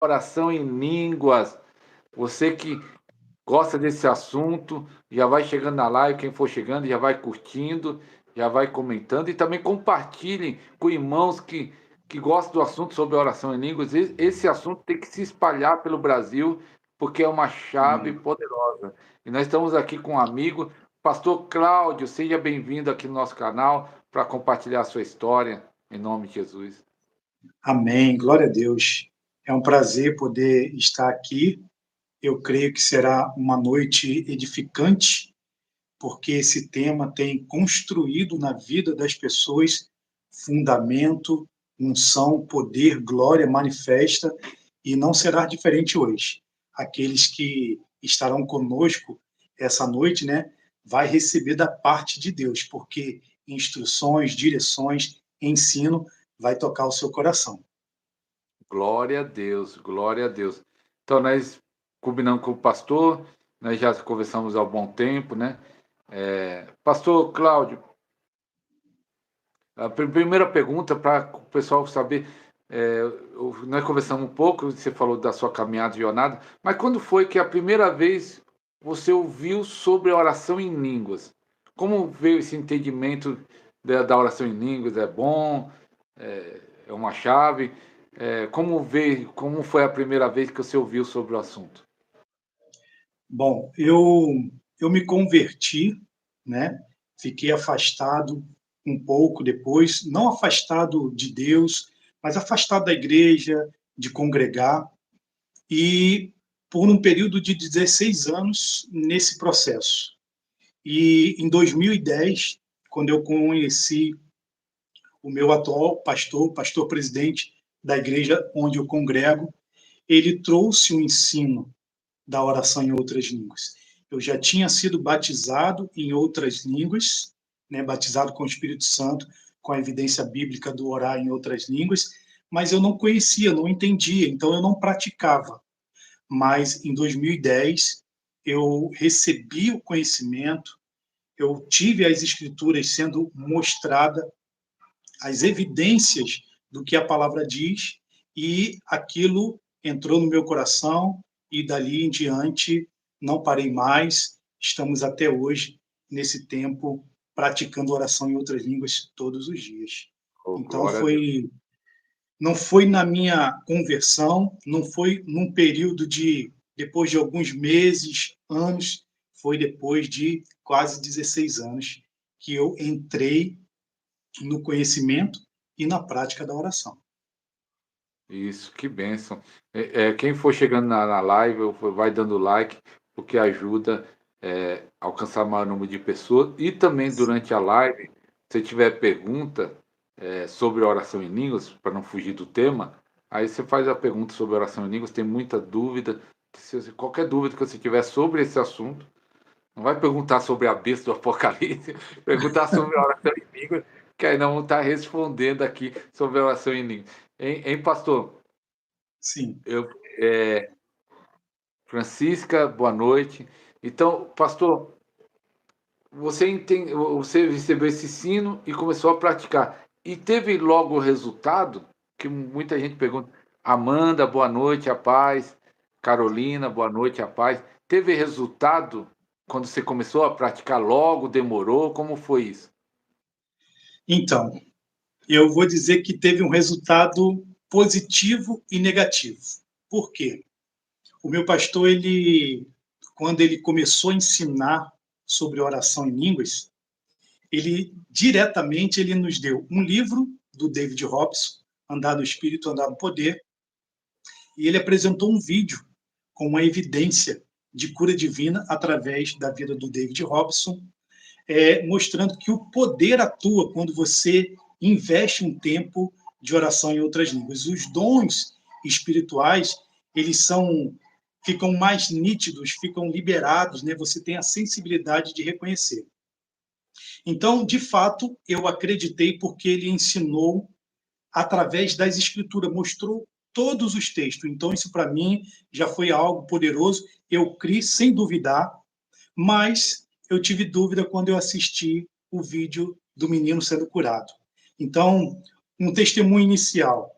Oração em línguas. Você que gosta desse assunto, já vai chegando na live, quem for chegando, já vai curtindo, já vai comentando e também compartilhem com irmãos que gostam do assunto sobre oração em línguas. Esse assunto tem que se espalhar pelo Brasil, porque é uma chave Amém. poderosa. E nós estamos aqui com um amigo, Pastor Cláudio, seja bem-vindo aqui no nosso canal para compartilhar a sua história, em nome de Jesus. Amém. Glória a Deus. É um prazer poder estar aqui. Eu creio que será uma noite edificante, porque esse tema tem construído na vida das pessoas fundamento, unção, poder, glória manifesta, e não será diferente hoje. Aqueles que estarão conosco essa noite, né, vai receber da parte de Deus, porque instruções, direções, ensino vai tocar o seu coração. Glória a Deus, glória a Deus. Então, nós combinamos com o pastor, nós já conversamos há um bom tempo, né? Pastor Cláudio, a primeira pergunta para o pessoal saber, nós conversamos um pouco, você falou da sua caminhada e jornada, mas quando foi que a primeira vez você ouviu sobre a oração em línguas? Como veio esse entendimento da oração em línguas? É bom? É uma chave? Como veio, como foi a primeira vez que você ouviu sobre o assunto? Bom, eu me converti, né? Fiquei afastado um pouco depois, não afastado de Deus, mas afastado da igreja, de congregar, e por um período de 16 anos nesse processo. E em 2010, quando eu conheci o meu atual pastor, pastor presidente da igreja onde eu congrego, ele trouxe o ensino da oração em outras línguas. Eu já tinha sido batizado em outras línguas, né, batizado com o Espírito Santo, com a evidência bíblica do orar em outras línguas, mas eu não conhecia, não entendia, então eu não praticava. Mas em 2010 eu recebi o conhecimento, eu tive as escrituras sendo mostrada, as evidências do que a palavra diz, e aquilo entrou no meu coração, e dali em diante não parei mais. Estamos até hoje, nesse tempo, praticando oração em outras línguas todos os dias. Oh, Então, glória a Deus. não foi na minha conversão, não foi num período de, depois de alguns meses, anos, foi depois de quase 16 anos que eu entrei no conhecimento e na prática da oração. Isso, que bênção. Quem for chegando na live, vai dando like, porque ajuda a alcançar maior número de pessoas. E também durante a live, se tiver pergunta sobre oração em línguas, para não fugir do tema, aí você faz a pergunta sobre oração em línguas, tem muita dúvida. Qualquer dúvida que você tiver sobre esse assunto, não vai perguntar sobre a besta do Apocalipse, perguntar sobre a oração em línguas, que aí não vão estar respondendo aqui sobre a oração em línguas. Hein, pastor? Sim. Eu, é, Francisca, boa noite. Então, pastor, você recebeu esse ensino e começou a praticar. E teve logo o resultado, que muita gente pergunta, Amanda, boa noite, a paz. Carolina, boa noite, a paz. Teve resultado quando você começou a praticar logo, demorou? Como foi isso? Então, eu vou dizer que teve um resultado positivo e negativo. Por quê? O meu pastor, quando ele começou a ensinar sobre oração em línguas, ele nos deu um livro do David Robson, Andar no Espírito, Andar no Poder, e ele apresentou um vídeo com uma evidência de cura divina através da vida do David Robson, mostrando que o poder atua quando você investe um tempo de oração em outras línguas. Os dons espirituais, eles ficam mais nítidos, ficam liberados, né? Você tem a sensibilidade de reconhecer. Então, de fato, eu acreditei porque ele ensinou através das escrituras, mostrou todos os textos. Então, isso para mim já foi algo poderoso. Eu criei sem duvidar, mas eu tive dúvida quando eu assisti o vídeo do menino sendo curado. Então, um testemunho inicial.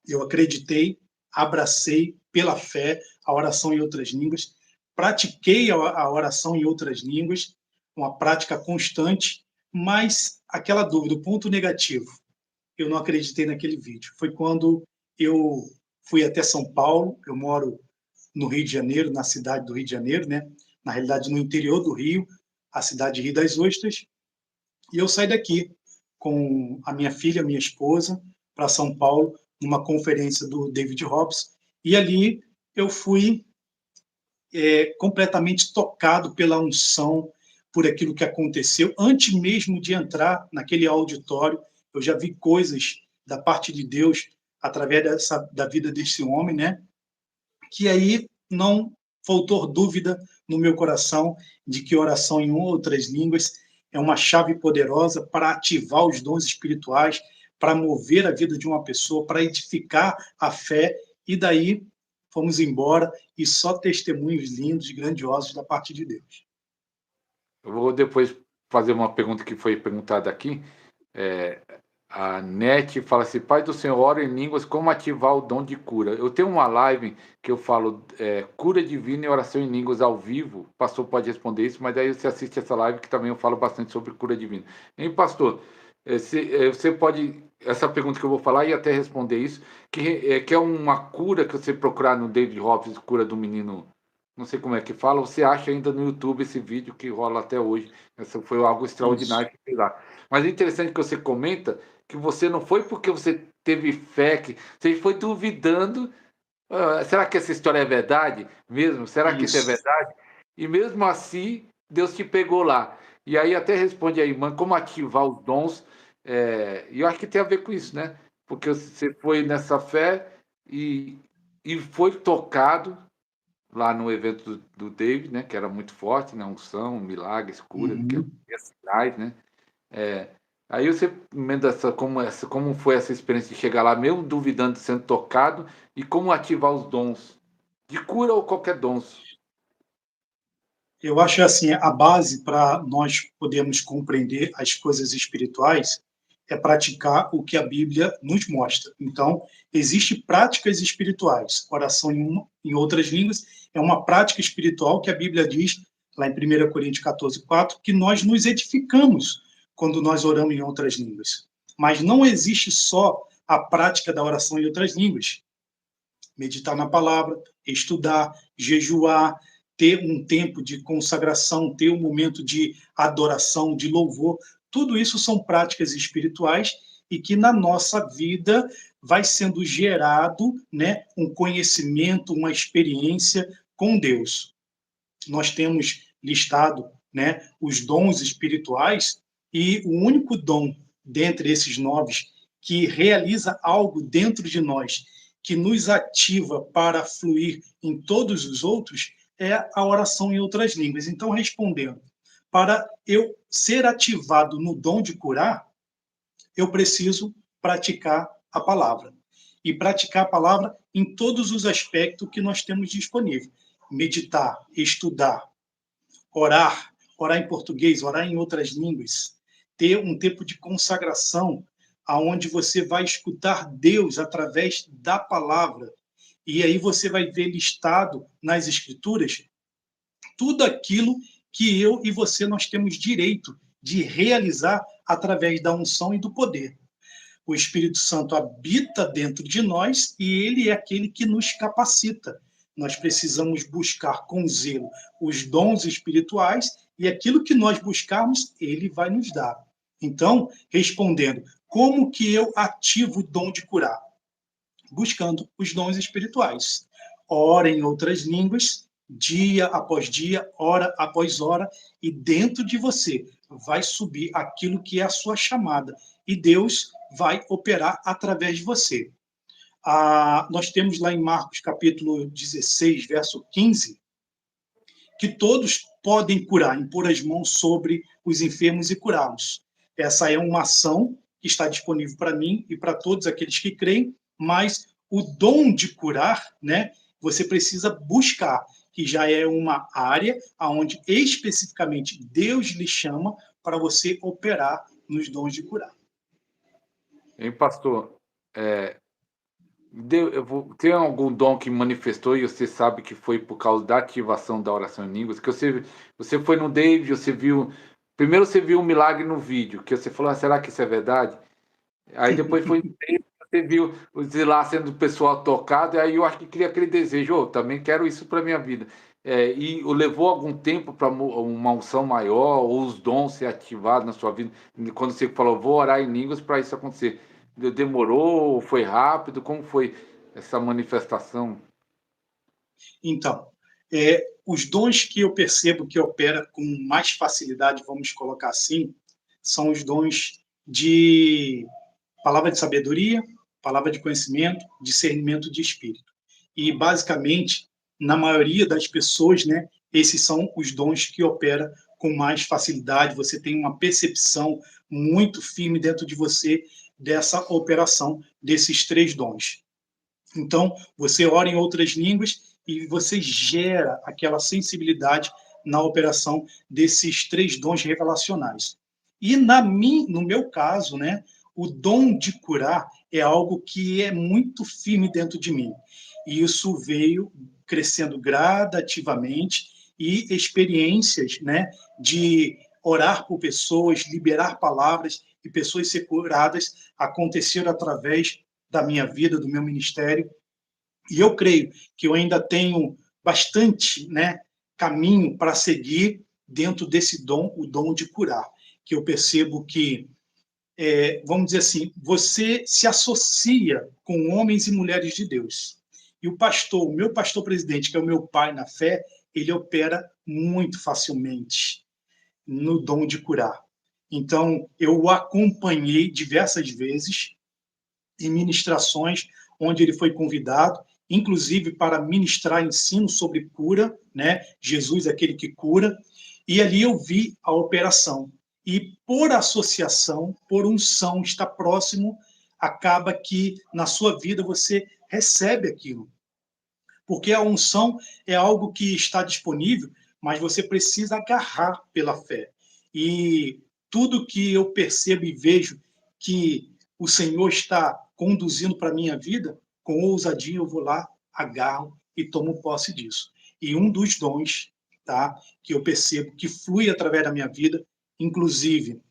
Eu acreditei, abracei pela fé a oração em outras línguas, pratiquei a oração em outras línguas, uma prática constante, mas aquela dúvida, o ponto negativo, eu não acreditei naquele vídeo. Foi quando eu fui até São Paulo, eu moro no Rio de Janeiro, na cidade do Rio de Janeiro, né? Na realidade, no interior do Rio, a cidade de Rio das Ostras, e eu saí daqui com a minha filha, minha esposa, para São Paulo, numa conferência do David Hobbs, e ali eu fui completamente tocado pela unção, por aquilo que aconteceu. Antes mesmo de entrar naquele auditório, eu já vi coisas da parte de Deus através da vida desse homem, né? Que aí não faltou dúvida no meu coração de que oração em outras línguas é uma chave poderosa para ativar os dons espirituais, para mover a vida de uma pessoa, para edificar a fé, e daí fomos embora, e só testemunhos lindos e grandiosos da parte de Deus. Eu vou depois fazer uma pergunta que foi perguntada aqui. É, a NET fala assim: Pai do Senhor, ora em línguas, como ativar o dom de cura? Eu tenho uma live que eu falo cura divina e oração em línguas ao vivo. O pastor pode responder isso, mas daí você assiste essa live que também eu falo bastante sobre cura divina. Hein, pastor? Você pode. Essa pergunta que eu vou falar e até responder isso, que é uma cura que você procurar no David Hobbs, cura do menino. Não sei como é que fala, você acha ainda no YouTube esse vídeo que rola até hoje. Essa foi algo Isso, extraordinário que fez lá. Mas é interessante que você comenta que você não foi porque você teve fé, que você foi duvidando. Será que essa história é verdade mesmo? Será que isso é isso. verdade? E mesmo assim, Deus te pegou lá. E aí até responde a irmã como ativar os dons. E eu acho que tem a ver com isso, né? Porque você foi nessa fé e, e foi tocado lá no evento do David, né? Que era muito forte, né? Unção, milagres, cura, que Uhum. é sinais, né? É, aí você emenda como foi essa experiência de chegar lá, mesmo duvidando, sendo tocado, e como ativar os dons de cura ou qualquer dons. Eu acho assim, a base para nós podermos compreender as coisas espirituais é praticar o que a Bíblia nos mostra. Então, existem práticas espirituais. Oração em outras línguas é uma prática espiritual que a Bíblia diz, lá em 1 Coríntios 14:4, que nós nos edificamos quando nós oramos em outras línguas. Mas não existe só a prática da oração em outras línguas. Meditar na palavra, estudar, jejuar, ter um tempo de consagração, ter um momento de adoração, de louvor, tudo isso são práticas espirituais e que na nossa vida vai sendo gerado, né, um conhecimento, uma experiência com Deus. Nós temos listado, né, os dons espirituais, e o único dom dentre esses 9 que realiza algo dentro de nós, que nos ativa para fluir em todos os outros, é a oração em outras línguas. Então, respondendo, para eu ser ativado no dom de curar, eu preciso praticar a palavra. E praticar a palavra em todos os aspectos que nós temos disponível. Meditar, estudar, orar em português, orar em outras línguas, ter um tempo de consagração aonde você vai escutar Deus através da palavra. E aí você vai ver listado nas escrituras tudo aquilo que eu e você nós temos direito de realizar através da unção e do poder. O Espírito Santo habita dentro de nós e ele é aquele que nos capacita. Nós precisamos buscar com zelo os dons espirituais e aquilo que nós buscarmos, ele vai nos dar. Então, respondendo, como que eu ativo o dom de curar? Buscando os dons espirituais. Ora em outras línguas, dia após dia, hora após hora, e dentro de você vai subir aquilo que é a sua chamada, e Deus vai operar através de você. Nós temos lá em Marcos capítulo 16, verso 15, que todos podem curar, impor as mãos sobre os enfermos e curá-los. Essa é uma ação que está disponível para mim e para todos aqueles que creem, mas o dom de curar, né, você precisa buscar, que já é uma área onde especificamente Deus lhe chama para você operar nos dons de curar. Hein, pastor? É, Tem algum dom que manifestou e você sabe que foi por causa da ativação da oração em línguas? Que você foi no David, você viu. Primeiro você viu um milagre no vídeo, que você falou, será que isso é verdade? Aí depois foi no David, você viu de lá sendo o pessoal tocado, e aí eu acho que cria aquele desejo, também quero isso para minha vida. E levou algum tempo para uma unção maior, ou os dons ser ativados na sua vida, quando você falou, vou orar em línguas para isso acontecer. Demorou? Foi rápido? Como foi essa manifestação? Então, os dons que eu percebo que opera com mais facilidade, vamos colocar assim, são os dons de palavra de sabedoria, palavra de conhecimento, discernimento de espírito. E, basicamente, na maioria das pessoas, né, esses são os dons que opera com mais facilidade. Você tem uma percepção muito firme dentro de você dessa operação desses três dons. Então, você ora em outras línguas e você gera aquela sensibilidade na operação desses três dons revelacionais. E no meu caso, né, o dom de curar é algo que é muito firme dentro de mim. E isso veio crescendo gradativamente e experiências, né, de orar por pessoas, liberar palavras e pessoas ser curadas aconteceram através da minha vida, do meu ministério. E eu creio que eu ainda tenho bastante, né, caminho para seguir dentro desse dom, o dom de curar, que eu percebo que, vamos dizer assim, você se associa com homens e mulheres de Deus. E o meu pastor presidente, que é o meu pai na fé, ele opera muito facilmente no dom de curar. Então, eu o acompanhei diversas vezes em ministrações onde ele foi convidado, inclusive para ministrar ensino sobre cura, né? Jesus, aquele que cura, e ali eu vi a operação. E por associação, por unção, estar próximo, acaba que na sua vida você recebe aquilo. Porque a unção é algo que está disponível, mas você precisa agarrar pela fé. E tudo que eu percebo e vejo que o Senhor está conduzindo para a minha vida, com ousadia eu vou lá, agarro e tomo posse disso. E um dos dons, tá, que eu percebo que flui através da minha vida, inclusive,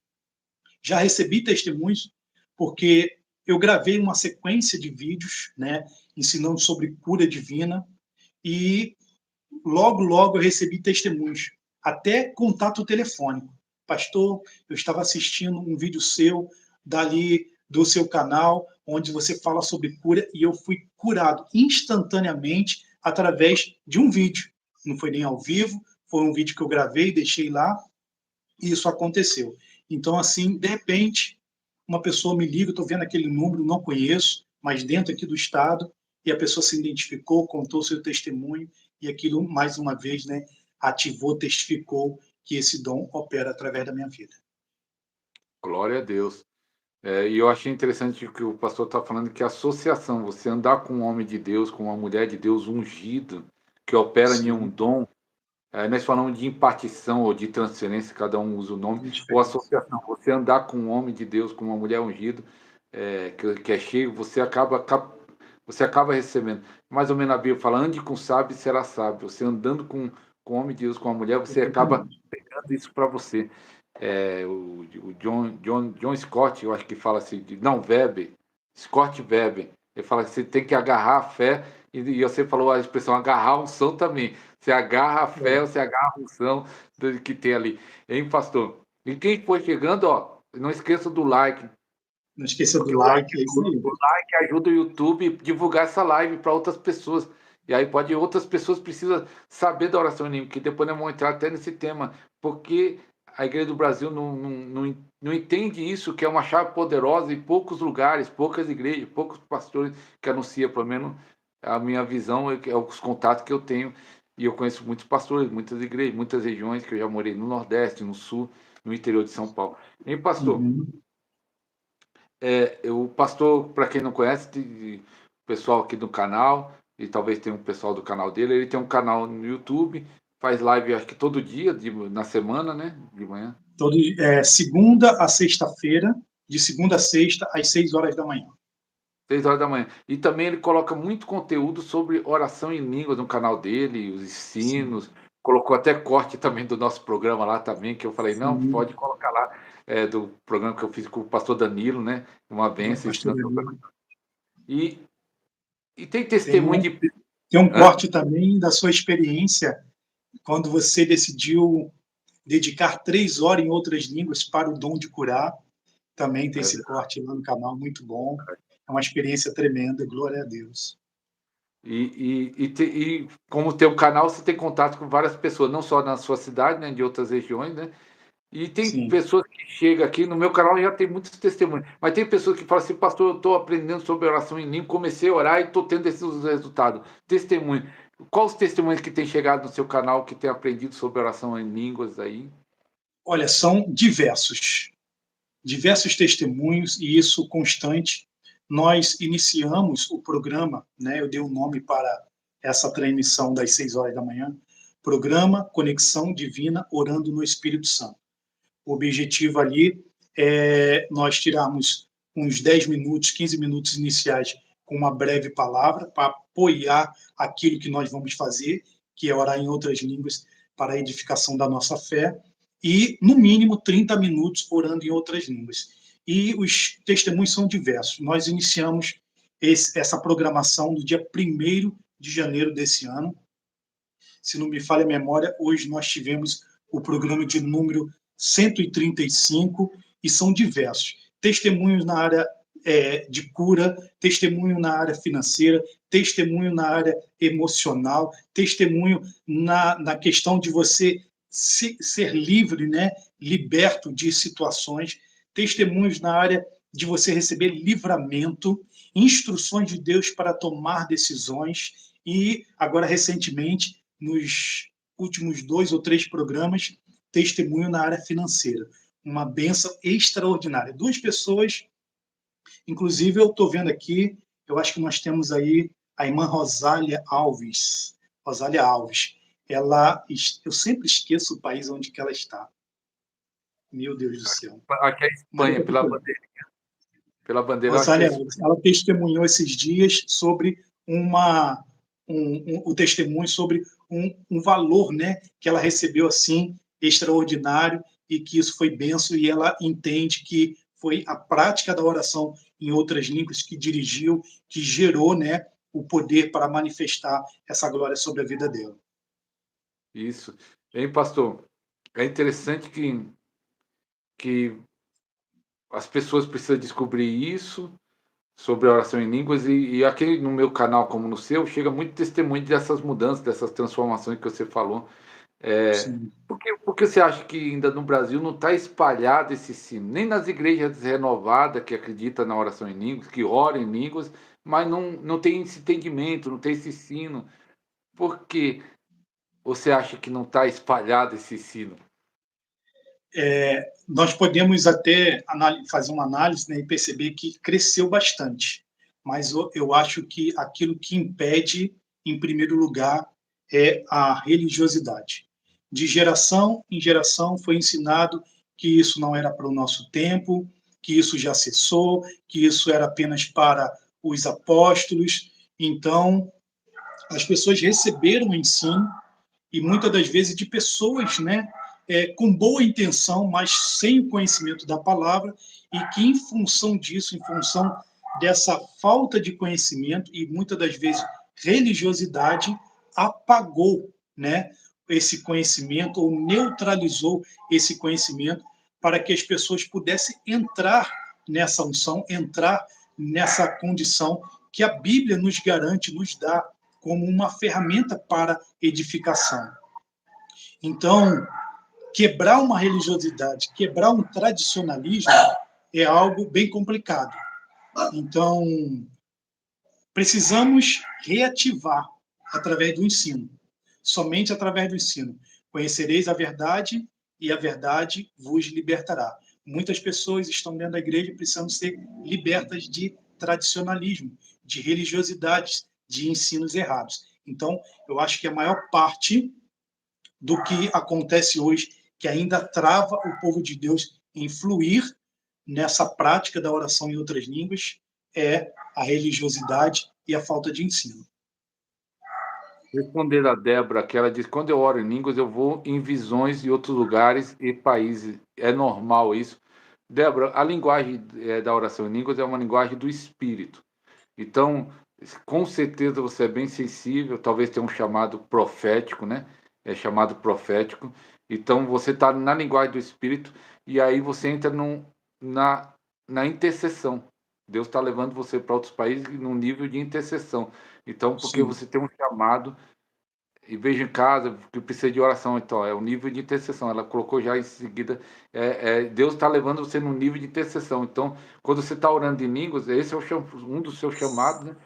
já recebi testemunhos, porque eu gravei uma sequência de vídeos, né, ensinando sobre cura divina, e logo, logo eu recebi testemunhos, até contato telefônico. Pastor, eu estava assistindo um vídeo seu, dali do seu canal, onde você fala sobre cura, e eu fui curado instantaneamente através de um vídeo. Não foi nem ao vivo, foi um vídeo que eu gravei, deixei lá, e isso aconteceu. Então, assim, de repente, uma pessoa me liga, estou vendo aquele número, não conheço, mas dentro aqui do estado, e a pessoa se identificou, contou seu testemunho, e aquilo, mais uma vez, né, ativou, testificou que esse dom opera através da minha vida. Glória a Deus. E eu achei interessante o que o pastor está falando, que a associação, você andar com um homem de Deus, com uma mulher de Deus ungido, que opera em um Sim, dom, nós falamos de impartição ou de transferência, cada um usa o nome, é ou diferente. associação, você andar com um homem de Deus, com uma mulher ungida, que é cheio, você acaba recebendo. Mais ou menos a Bíblia fala, ande com sábio e será sábio. Você andando com homem de Deus, com uma mulher, você acaba Exatamente. pegando isso para você. O John Scott, eu acho que fala assim, não, Weber, Scott Weber, ele fala que você tem que agarrar a fé, e você falou a expressão agarrar a unção também. Você agarra a fé, É, você agarra a unção que tem ali. Hein, pastor? E quem for chegando, não esqueça do like, não esqueça do porque like, é isso aí. o like ajuda o YouTube a divulgar essa live para outras pessoas. E aí outras pessoas precisam saber da oração unânime, que depois nós vamos entrar até nesse tema, porque a Igreja do Brasil não entende isso, que é uma chave poderosa em poucos lugares, poucas igrejas, poucos pastores que anunciam, pelo menos a minha visão, os contatos que eu tenho, e eu conheço muitos pastores, muitas igrejas, muitas regiões, que eu já morei no Nordeste, no Sul, no interior de São Paulo. E pastor, Uhum. o pastor, para quem não conhece, o pessoal aqui do canal, e talvez tenha um pessoal do canal dele, ele tem um canal no YouTube, faz live acho que todo dia, na semana, né? De manhã. Segunda a sexta-feira, de segunda a sexta, às 6 horas da manhã. 6 horas da manhã. E também ele coloca muito conteúdo sobre oração em línguas no canal dele, os Sim, ensinos, colocou até corte também do nosso programa lá também, que eu falei: "Não, sim, pode colocar lá", do programa que eu fiz com o pastor Danilo, né, uma é, benção esse pastor tanto. Danilo. E tem Tem testemunho um, de tem um hã? corte também da sua experiência quando você decidiu dedicar 3 horas em outras línguas para o dom de curar. Também tem É esse verdade. corte lá no canal, muito bom. É uma experiência tremenda, glória a Deus. E como tem um canal, você tem contato com várias pessoas, não só na sua cidade, né, de outras regiões, né. E tem Sim. pessoas que chegam aqui no meu canal já tem muitos testemunhos, mas tem pessoas que falam assim: "Pastor, eu estou aprendendo sobre oração em língua, comecei a orar e estou tendo esses resultados". Testemunho. Qual os testemunhos que têm chegado no seu canal, que tem aprendido sobre oração em línguas aí? Olha, são diversos testemunhos e isso constante. Nós iniciamos o programa, né? Eu dei um nome para essa transmissão das 6 horas da manhã, programa Conexão Divina Orando no Espírito Santo. O objetivo ali é nós tirarmos uns 10 minutos, 15 minutos iniciais com uma breve palavra para apoiar aquilo que nós vamos fazer, que é orar em outras línguas para a edificação da nossa fé, e, no mínimo, 30 minutos orando em outras línguas. E os testemunhos são diversos. Nós iniciamos essa programação no dia 1º de janeiro desse ano. Se não me falha a memória, hoje nós tivemos o programa de número 135 e são diversos. Testemunhos na área de cura, testemunho na área financeira, testemunho na área emocional, testemunho na questão de você ser livre, né? Liberto de situações, testemunhos na área de você receber livramento, instruções de Deus para tomar decisões e, agora, recentemente, nos últimos 2 ou 3 programas, testemunho na área financeira. Uma benção extraordinária. 2 pessoas, inclusive eu estou vendo aqui, eu acho que nós temos aí a irmã Rosália Alves. Rosália Alves. Ela, eu sempre esqueço o país onde que ela está. Meu Deus do céu. Aqui é a Mas Espanha, pela bandeira eu acho que é a Rosália Espanha. Alves, ela testemunhou esses dias sobre o testemunho sobre um valor, né, que ela recebeu assim extraordinário e que isso foi benção e ela entende que foi a prática da oração em outras línguas que dirigiu, que gerou, né, o poder para manifestar essa glória sobre a vida dela. Isso. Hein, pastor, é interessante que as pessoas precisam descobrir isso, sobre a oração em línguas, e aqui no meu canal, como no seu, chega muito testemunho dessas mudanças, dessas transformações que você falou. Sim. Por que você acha que ainda no Brasil não está espalhado esse ensino? Nem nas igrejas renovadas que acreditam na oração em línguas, que oram em línguas, mas não tem esse entendimento, não tem esse ensino. Por que você acha que não está espalhado esse ensino? Nós podemos até fazer uma análise, né, e perceber que cresceu bastante, mas eu acho que aquilo que impede, em primeiro lugar, é a religiosidade. De geração em geração foi ensinado que isso não era para o nosso tempo, que isso já cessou, que isso era apenas para os apóstolos. Então, as pessoas receberam o ensino e muitas das vezes de pessoas, né, com boa intenção, mas sem o conhecimento da palavra, e que em função disso, em função dessa falta de conhecimento e muitas das vezes religiosidade, apagou, né, esse conhecimento ou neutralizou esse conhecimento para que as pessoas pudessem entrar nessa unção, entrar nessa condição que a Bíblia nos garante, nos dá como uma ferramenta para edificação. Então, quebrar uma religiosidade, quebrar um tradicionalismo é algo bem complicado. Então, precisamos reativar através do ensino, somente através do ensino. Conhecereis a verdade e a verdade vos libertará. Muitas pessoas estão dentro da igreja e precisam ser libertas de tradicionalismo, de religiosidades, de ensinos errados. Então, eu acho que a maior parte do que acontece hoje, que ainda trava o povo de Deus em fluir nessa prática da oração em outras línguas, é a religiosidade e a falta de ensino. Respondendo a Débora, que ela diz: quando eu oro em línguas, eu vou em visões de outros lugares e países. É normal isso? Débora, a linguagem da oração em línguas é uma linguagem do espírito. Então, com certeza você é bem sensível, talvez tenha um chamado profético, né? É chamado profético. Então, você está na linguagem do espírito e aí você entra na, na intercessão. Deus está levando você para outros países num nível de intercessão. Então, porque Sim, você tem um chamado e vejo em casa que precisa de oração, então é o nível de intercessão. Ela colocou já em seguida, Deus está levando você num nível de intercessão. Então, quando você está orando em línguas, esse é um dos seus chamados, né?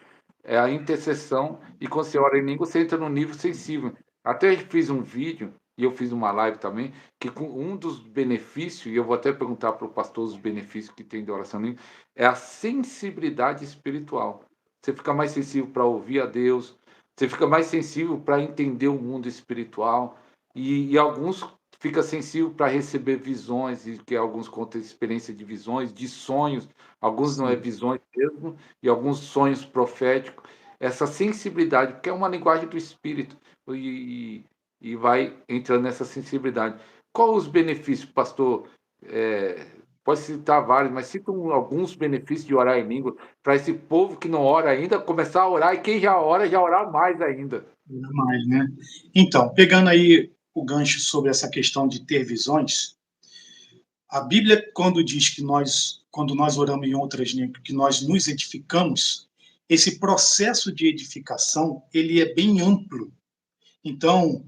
É a intercessão. E quando você ora em língua, você entra num nível sensível. Até fiz um vídeo e eu fiz uma live também, que com um dos benefícios, e eu vou até perguntar para o pastor os benefícios que tem de oração em língua, é a sensibilidade espiritual. Você fica mais sensível para ouvir a Deus, você fica mais sensível para entender o mundo espiritual, e alguns fica sensível para receber visões, e que alguns contam experiência de visões, de sonhos, alguns não é sim, visões mesmo, e alguns sonhos proféticos, essa sensibilidade, porque é uma linguagem do espírito, e vai entrando nessa sensibilidade. Qual os benefícios, pastor? Pode citar vários, mas cita alguns benefícios de orar em língua, para esse povo que não ora ainda começar a orar, e quem já ora, já orar mais ainda. ainda mais, né? Então, pegando aí o gancho sobre essa questão de ter visões, a Bíblia, quando diz que quando nós oramos em outras línguas, que nós nos edificamos, esse processo de edificação, ele é bem amplo. Então,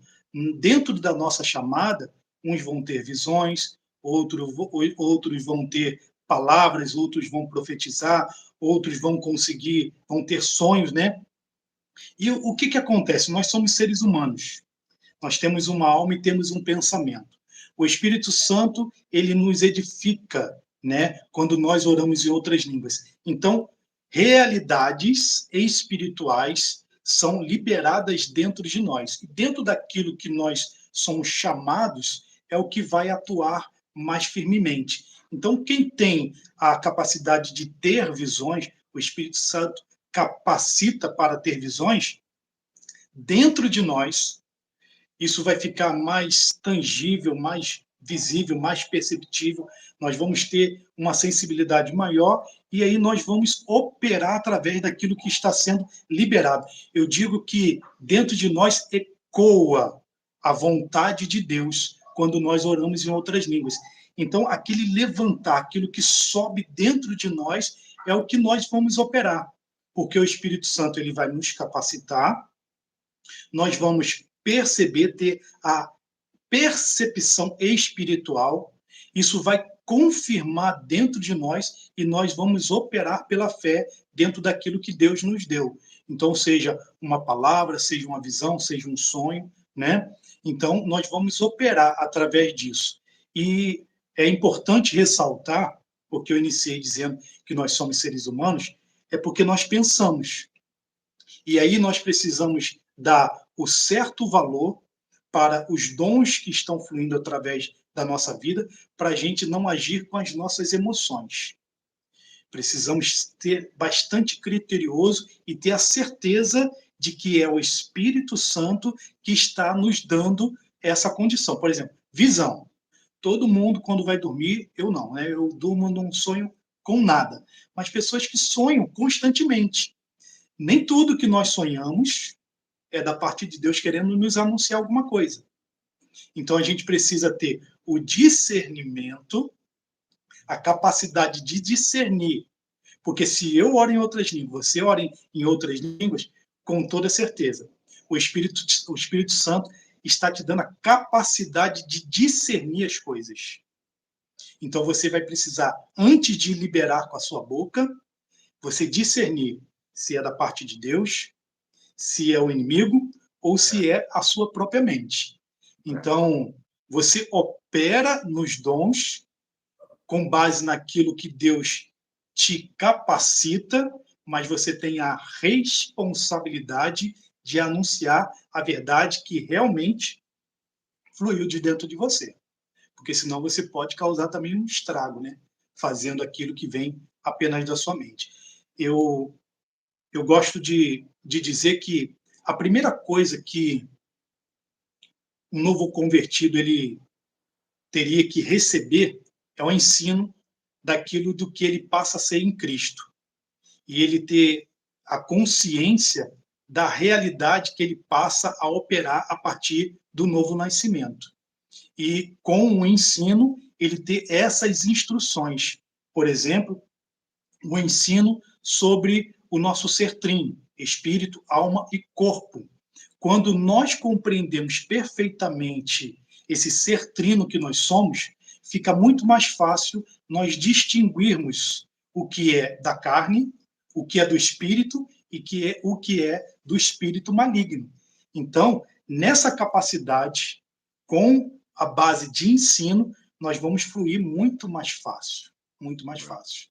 dentro da nossa chamada, uns vão ter visões, outros vão ter palavras, outros vão profetizar, outros vão ter sonhos, né? E o que que acontece? Nós somos seres humanos. Nós temos uma alma e temos um pensamento. O Espírito Santo, ele nos edifica, né, quando nós oramos em outras línguas. Então, realidades espirituais são liberadas dentro de nós. E dentro daquilo que nós somos chamados, é o que vai atuar mais firmemente. Então, quem tem a capacidade de ter visões, o Espírito Santo capacita para ter visões, dentro de nós, isso vai ficar mais tangível, mais visível, mais perceptível. Nós vamos ter uma sensibilidade maior e aí nós vamos operar através daquilo que está sendo liberado. Eu digo que dentro de nós ecoa a vontade de Deus quando nós oramos em outras línguas. Então, aquele levantar, aquilo que sobe dentro de nós, é o que nós vamos operar, porque o Espírito Santo ele vai nos capacitar, nós vamos perceber, ter a percepção espiritual, isso vai confirmar dentro de nós e nós vamos operar pela fé dentro daquilo que Deus nos deu. Então, seja uma palavra, seja uma visão, seja um sonho, né? Então, nós vamos operar através disso. E é importante ressaltar, porque eu iniciei dizendo que nós somos seres humanos, é porque nós pensamos. E aí nós precisamos dar o certo valor para os dons que estão fluindo através da nossa vida, para a gente não agir com as nossas emoções. Precisamos ter bastante criterioso e ter a certeza de que é o Espírito Santo que está nos dando essa condição. Por exemplo, visão. Todo mundo, quando vai dormir, eu não, né? Eu durmo num sonho com nada. Mas pessoas que sonham constantemente. Nem tudo que nós sonhamos é da parte de Deus querendo nos anunciar alguma coisa. Então a gente precisa ter o discernimento, a capacidade de discernir. Porque se eu oro em outras línguas, você ora em outras línguas, com toda certeza, o Espírito Santo está te dando a capacidade de discernir as coisas. Então você vai precisar, antes de liberar com a sua boca, você discernir se é da parte de Deus, se é o inimigo ou se é a sua própria mente. Então, você opera nos dons com base naquilo que Deus te capacita, mas você tem a responsabilidade de anunciar a verdade que realmente fluiu de dentro de você. Porque senão você pode causar também um estrago, né? Fazendo aquilo que vem apenas da sua mente. eu, eu gosto de dizer que a primeira coisa que um novo convertido ele teria que receber é o ensino daquilo do que ele passa a ser em Cristo. E ele ter a consciência da realidade que ele passa a operar a partir do novo nascimento. E com o ensino, ele ter essas instruções. Por exemplo, o ensino sobre o nosso ser trino, espírito, alma e corpo. Quando nós compreendemos perfeitamente esse ser trino que nós somos, fica muito mais fácil nós distinguirmos o que é da carne, o que é do espírito e o que é do espírito maligno. Então, nessa capacidade, com a base de ensino, nós vamos fluir muito mais fácil, muito mais fácil.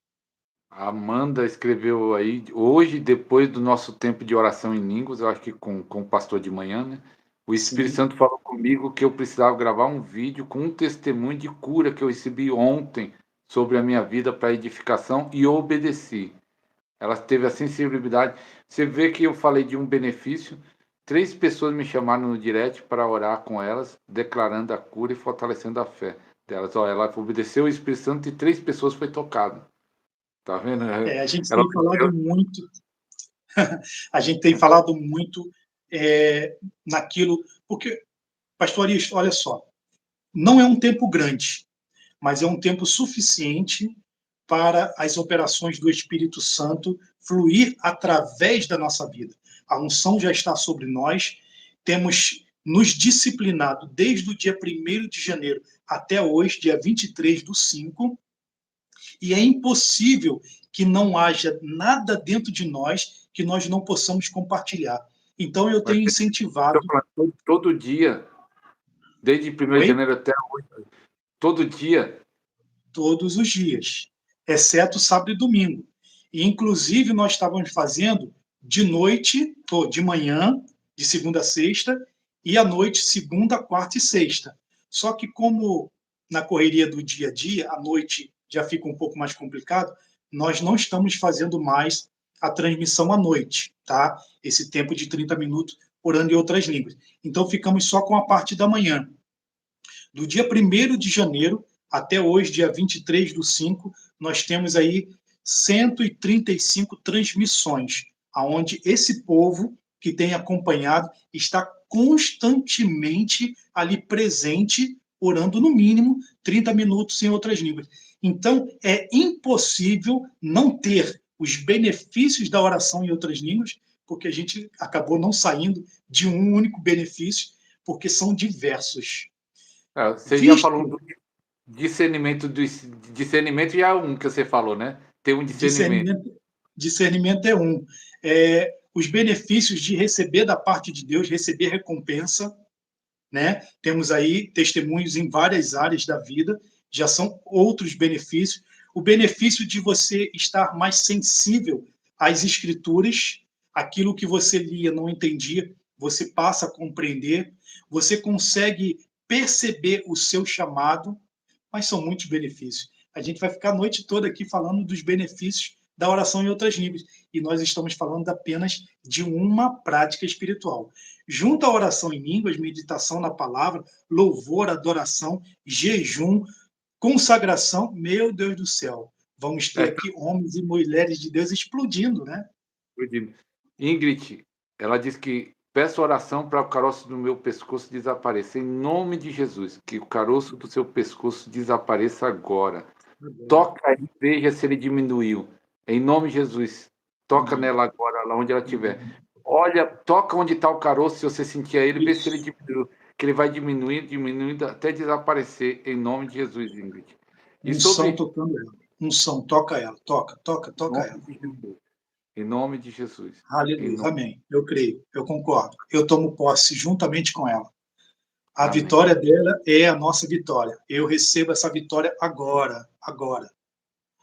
A Amanda escreveu aí, hoje, depois do nosso tempo de oração em línguas, eu acho que com o pastor de manhã, né? O Espírito Sim. Santo falou comigo que eu precisava gravar um vídeo com um testemunho de cura que eu recebi ontem sobre a minha vida para edificação e eu obedeci. Ela teve a sensibilidade. Você vê que eu falei de um benefício. 3 pessoas me chamaram no direct para orar com elas, declarando a cura e fortalecendo a fé delas. Ó, ela obedeceu o Espírito Santo e 3 pessoas foi tocado. Tá vendo? A gente Ela tem falado muito, a gente tem falado muito naquilo, porque, pastor Aristo, olha só, não é um tempo grande, mas é um tempo suficiente para as operações do Espírito Santo fluir através da nossa vida. A unção já está sobre nós, temos nos disciplinado desde o dia 1º de janeiro até hoje, dia 23/5, e é impossível que não haja nada dentro de nós que nós não possamos compartilhar. Então, eu Mas tenho tô incentivado. falando todo dia, desde 1º de Oi? janeiro até hoje, todo dia. Todos os dias, exceto sábado e domingo. E, inclusive, nós estávamos fazendo de noite, ou de manhã, de segunda a sexta, e à noite, segunda, quarta e sexta. Só que, como na correria do dia a dia, à noite já fica um pouco mais complicado, nós não estamos fazendo mais a transmissão à noite, tá? Esse tempo de 30 minutos orando em outras línguas. Então, ficamos só com a parte da manhã. Do dia 1º de janeiro até hoje, dia 23/5, nós temos aí 135 transmissões, aonde esse povo que tem acompanhado está constantemente ali presente, orando no mínimo 30 minutos em outras línguas. Então, é impossível não ter os benefícios da oração em outras línguas, porque a gente acabou não saindo de um único benefício, porque são diversos. Você já falou Visto do discernimento já é um que você falou, né? Ter um discernimento. discernimento é um. Os benefícios de receber da parte de Deus, receber recompensa, né? Temos aí testemunhos em várias áreas da vida, já são outros benefícios. O benefício de você estar mais sensível às escrituras, aquilo que você lia, não entendia, você passa a compreender, você consegue perceber o seu chamado, mas são muitos benefícios. A gente vai ficar a noite toda aqui falando dos benefícios da oração em outras línguas, e nós estamos falando apenas de uma prática espiritual. Junto à oração em línguas, meditação na palavra, louvor, adoração, jejum, consagração, meu Deus do céu, vamos ter É, aqui homens e mulheres de Deus explodindo, né? Ingrid, ela diz que peço oração para o caroço do meu pescoço desaparecer, em nome de Jesus, que o caroço do seu pescoço desapareça agora. Toca aí, veja se ele diminuiu. Em nome de Jesus. Toca Amém. nela agora, lá onde ela estiver. Olha, toca onde está o caroço, se você sentir ele, vê se ele Isso. diminuiu. Que ele vai diminuindo, diminuindo, até desaparecer, em nome de Jesus, Ingrid. E Unção sobre. tocando ela. Unção, toca ela, toca, toca, Em toca nome ela. de Jesus. Em nome de Jesus. Em Aleluia, nome. amém. Eu creio, eu concordo. Eu tomo posse juntamente com ela. A Amém. vitória dela é a nossa vitória. Eu recebo essa vitória agora, agora.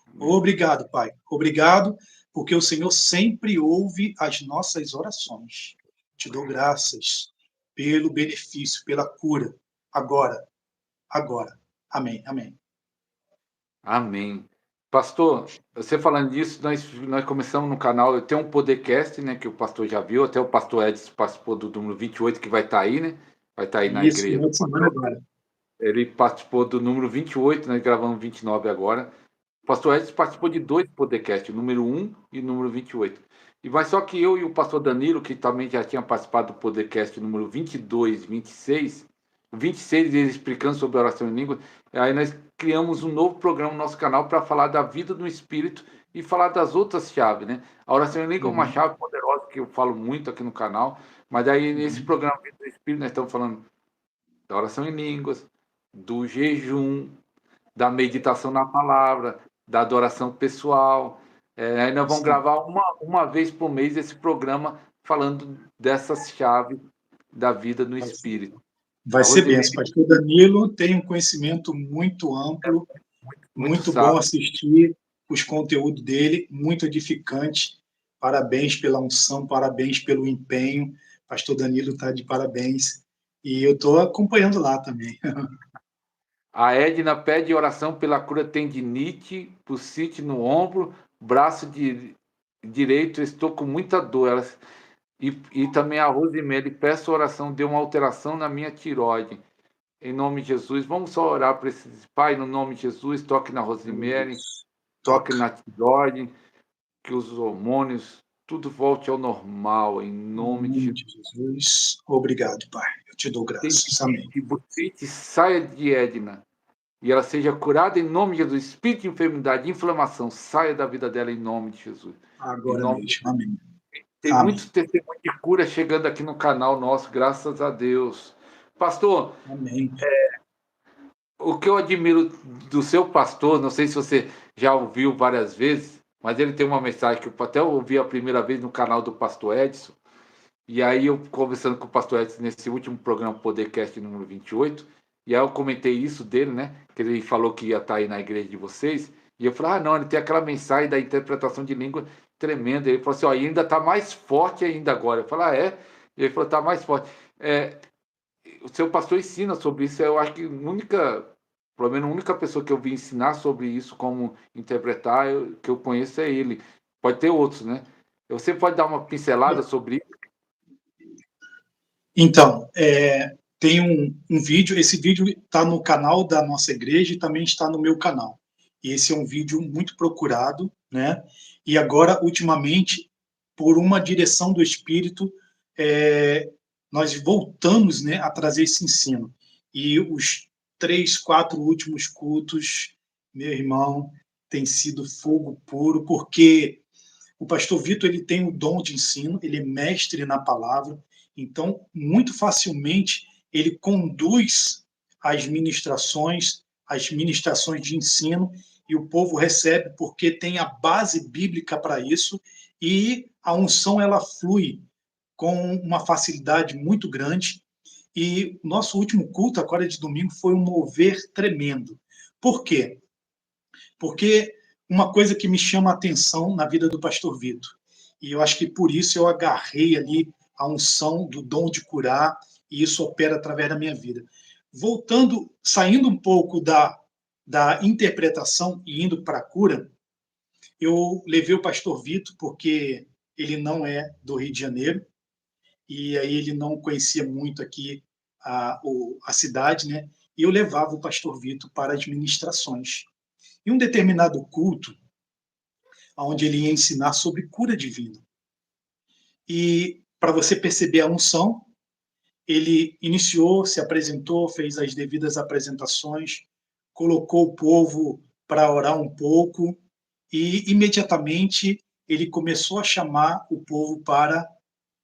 Amém. Obrigado, Pai. Obrigado, porque o Senhor sempre ouve as nossas orações. Te dou graças pelo benefício, pela cura. Agora, agora. Amém, amém. Amém. Pastor, você falando disso, nós começamos no canal, tem um podcast, né, que o pastor já viu, até o pastor Edson participou do número 28, que vai estar aí, né? Vai estar aí na Isso, igreja final do de semana pastor. agora. Ele participou do número 28, nós gravamos 29 agora. O pastor Edson participou de 2 podcasts, o número 1 e o número 28. E vai só que eu e o pastor Danilo, que também já tinha participado do podcast número 22, 26, o 26 ele explicando sobre a oração em língua, aí nós criamos um novo programa no nosso canal para falar da vida do Espírito e falar das outras chaves, né? A oração em língua é uma Uhum, chave poderosa que eu falo muito aqui no canal, mas aí nesse uhum. programa Vida do Espírito nós estamos falando da oração em línguas, do jejum, da meditação na palavra, da adoração pessoal. Aí nós vamos Sim, gravar uma vez por mês esse programa falando dessas chaves da vida no vai, Espírito. vai A ser benção. Rosemary, Pastor Danilo tem um conhecimento muito amplo, muito muito bom sábio. assistir os conteúdos dele, muito edificante. Parabéns pela unção, parabéns pelo empenho. Pastor Danilo está de parabéns. E eu estou acompanhando lá também. A Edna pede oração pela cura tendinite, bursite no ombro, braço direito, estou com muita dor. E também a Rosemary, peço oração, deu uma alteração na minha tiroide. Em nome de Jesus, vamos só orar para esses. Pai, no nome de Jesus, toque na Rosemary, toque Toca. na tiroide, que os hormônios, tudo volte ao normal, em Em nome de nome Jesus. de Jesus. Obrigado, Pai. Eu te dou graças. Amém. Que bursite saia de Edna e ela seja curada em nome de Jesus. Espírito de enfermidade, de inflamação, saia da vida dela em nome de Jesus. Em Agora nome de mesmo. Jesus. Amém. Tem muitos Amém. testemunhos de cura chegando aqui no canal nosso, graças a Deus. Pastor, Amém. o que eu admiro do seu pastor, não sei se você já ouviu várias vezes, mas ele tem uma mensagem que eu até ouvi a primeira vez no canal do pastor Edson, e aí eu conversando com o pastor Edson nesse último programa Podercast número 28, e aí eu comentei isso dele, né, que ele falou que ia estar aí na igreja de vocês, e eu falei, ah, não, ele tem aquela mensagem da interpretação de língua tremenda. Ele falou assim, ó, ainda está mais forte ainda agora. Eu falei, ah, é? E ele falou, está mais forte. O seu pastor ensina sobre isso, eu acho que a única, pelo menos a única pessoa que eu vi ensinar sobre isso, como interpretar, que eu conheço é ele. Pode ter outros, né? Você pode dar uma pincelada sobre isso? Então, tem um vídeo, esse vídeo está no canal da nossa igreja e também está no meu canal. E esse é um vídeo muito procurado, né? E agora, ultimamente, por uma direção do Espírito, nós voltamos, né, a trazer esse ensino. E os 3, 4 últimos cultos, meu irmão, tem sido fogo puro, porque o pastor Vitor ele tem o dom de ensino, ele é mestre na palavra, então muito facilmente ele conduz as ministrações de ensino e o povo recebe porque tem a base bíblica para isso e a unção ela flui com uma facilidade muito grande. E nosso último culto agora de domingo foi um mover tremendo. Por quê? Porque uma coisa que me chama a atenção na vida do pastor Vitor, e eu acho que por isso eu agarrei ali a unção do dom de curar, e isso opera através da minha vida. Voltando, saindo um pouco da interpretação e indo para a cura, eu levei o pastor Vitor, porque ele não é do Rio de Janeiro, e aí ele não conhecia muito aqui a cidade, né? E eu levava o pastor Vitor para as ministrações. Em um determinado culto, onde ele ia ensinar sobre cura divina. E para você perceber a unção, ele iniciou, se apresentou, fez as devidas apresentações, colocou o povo para orar um pouco e imediatamente ele começou a chamar o povo para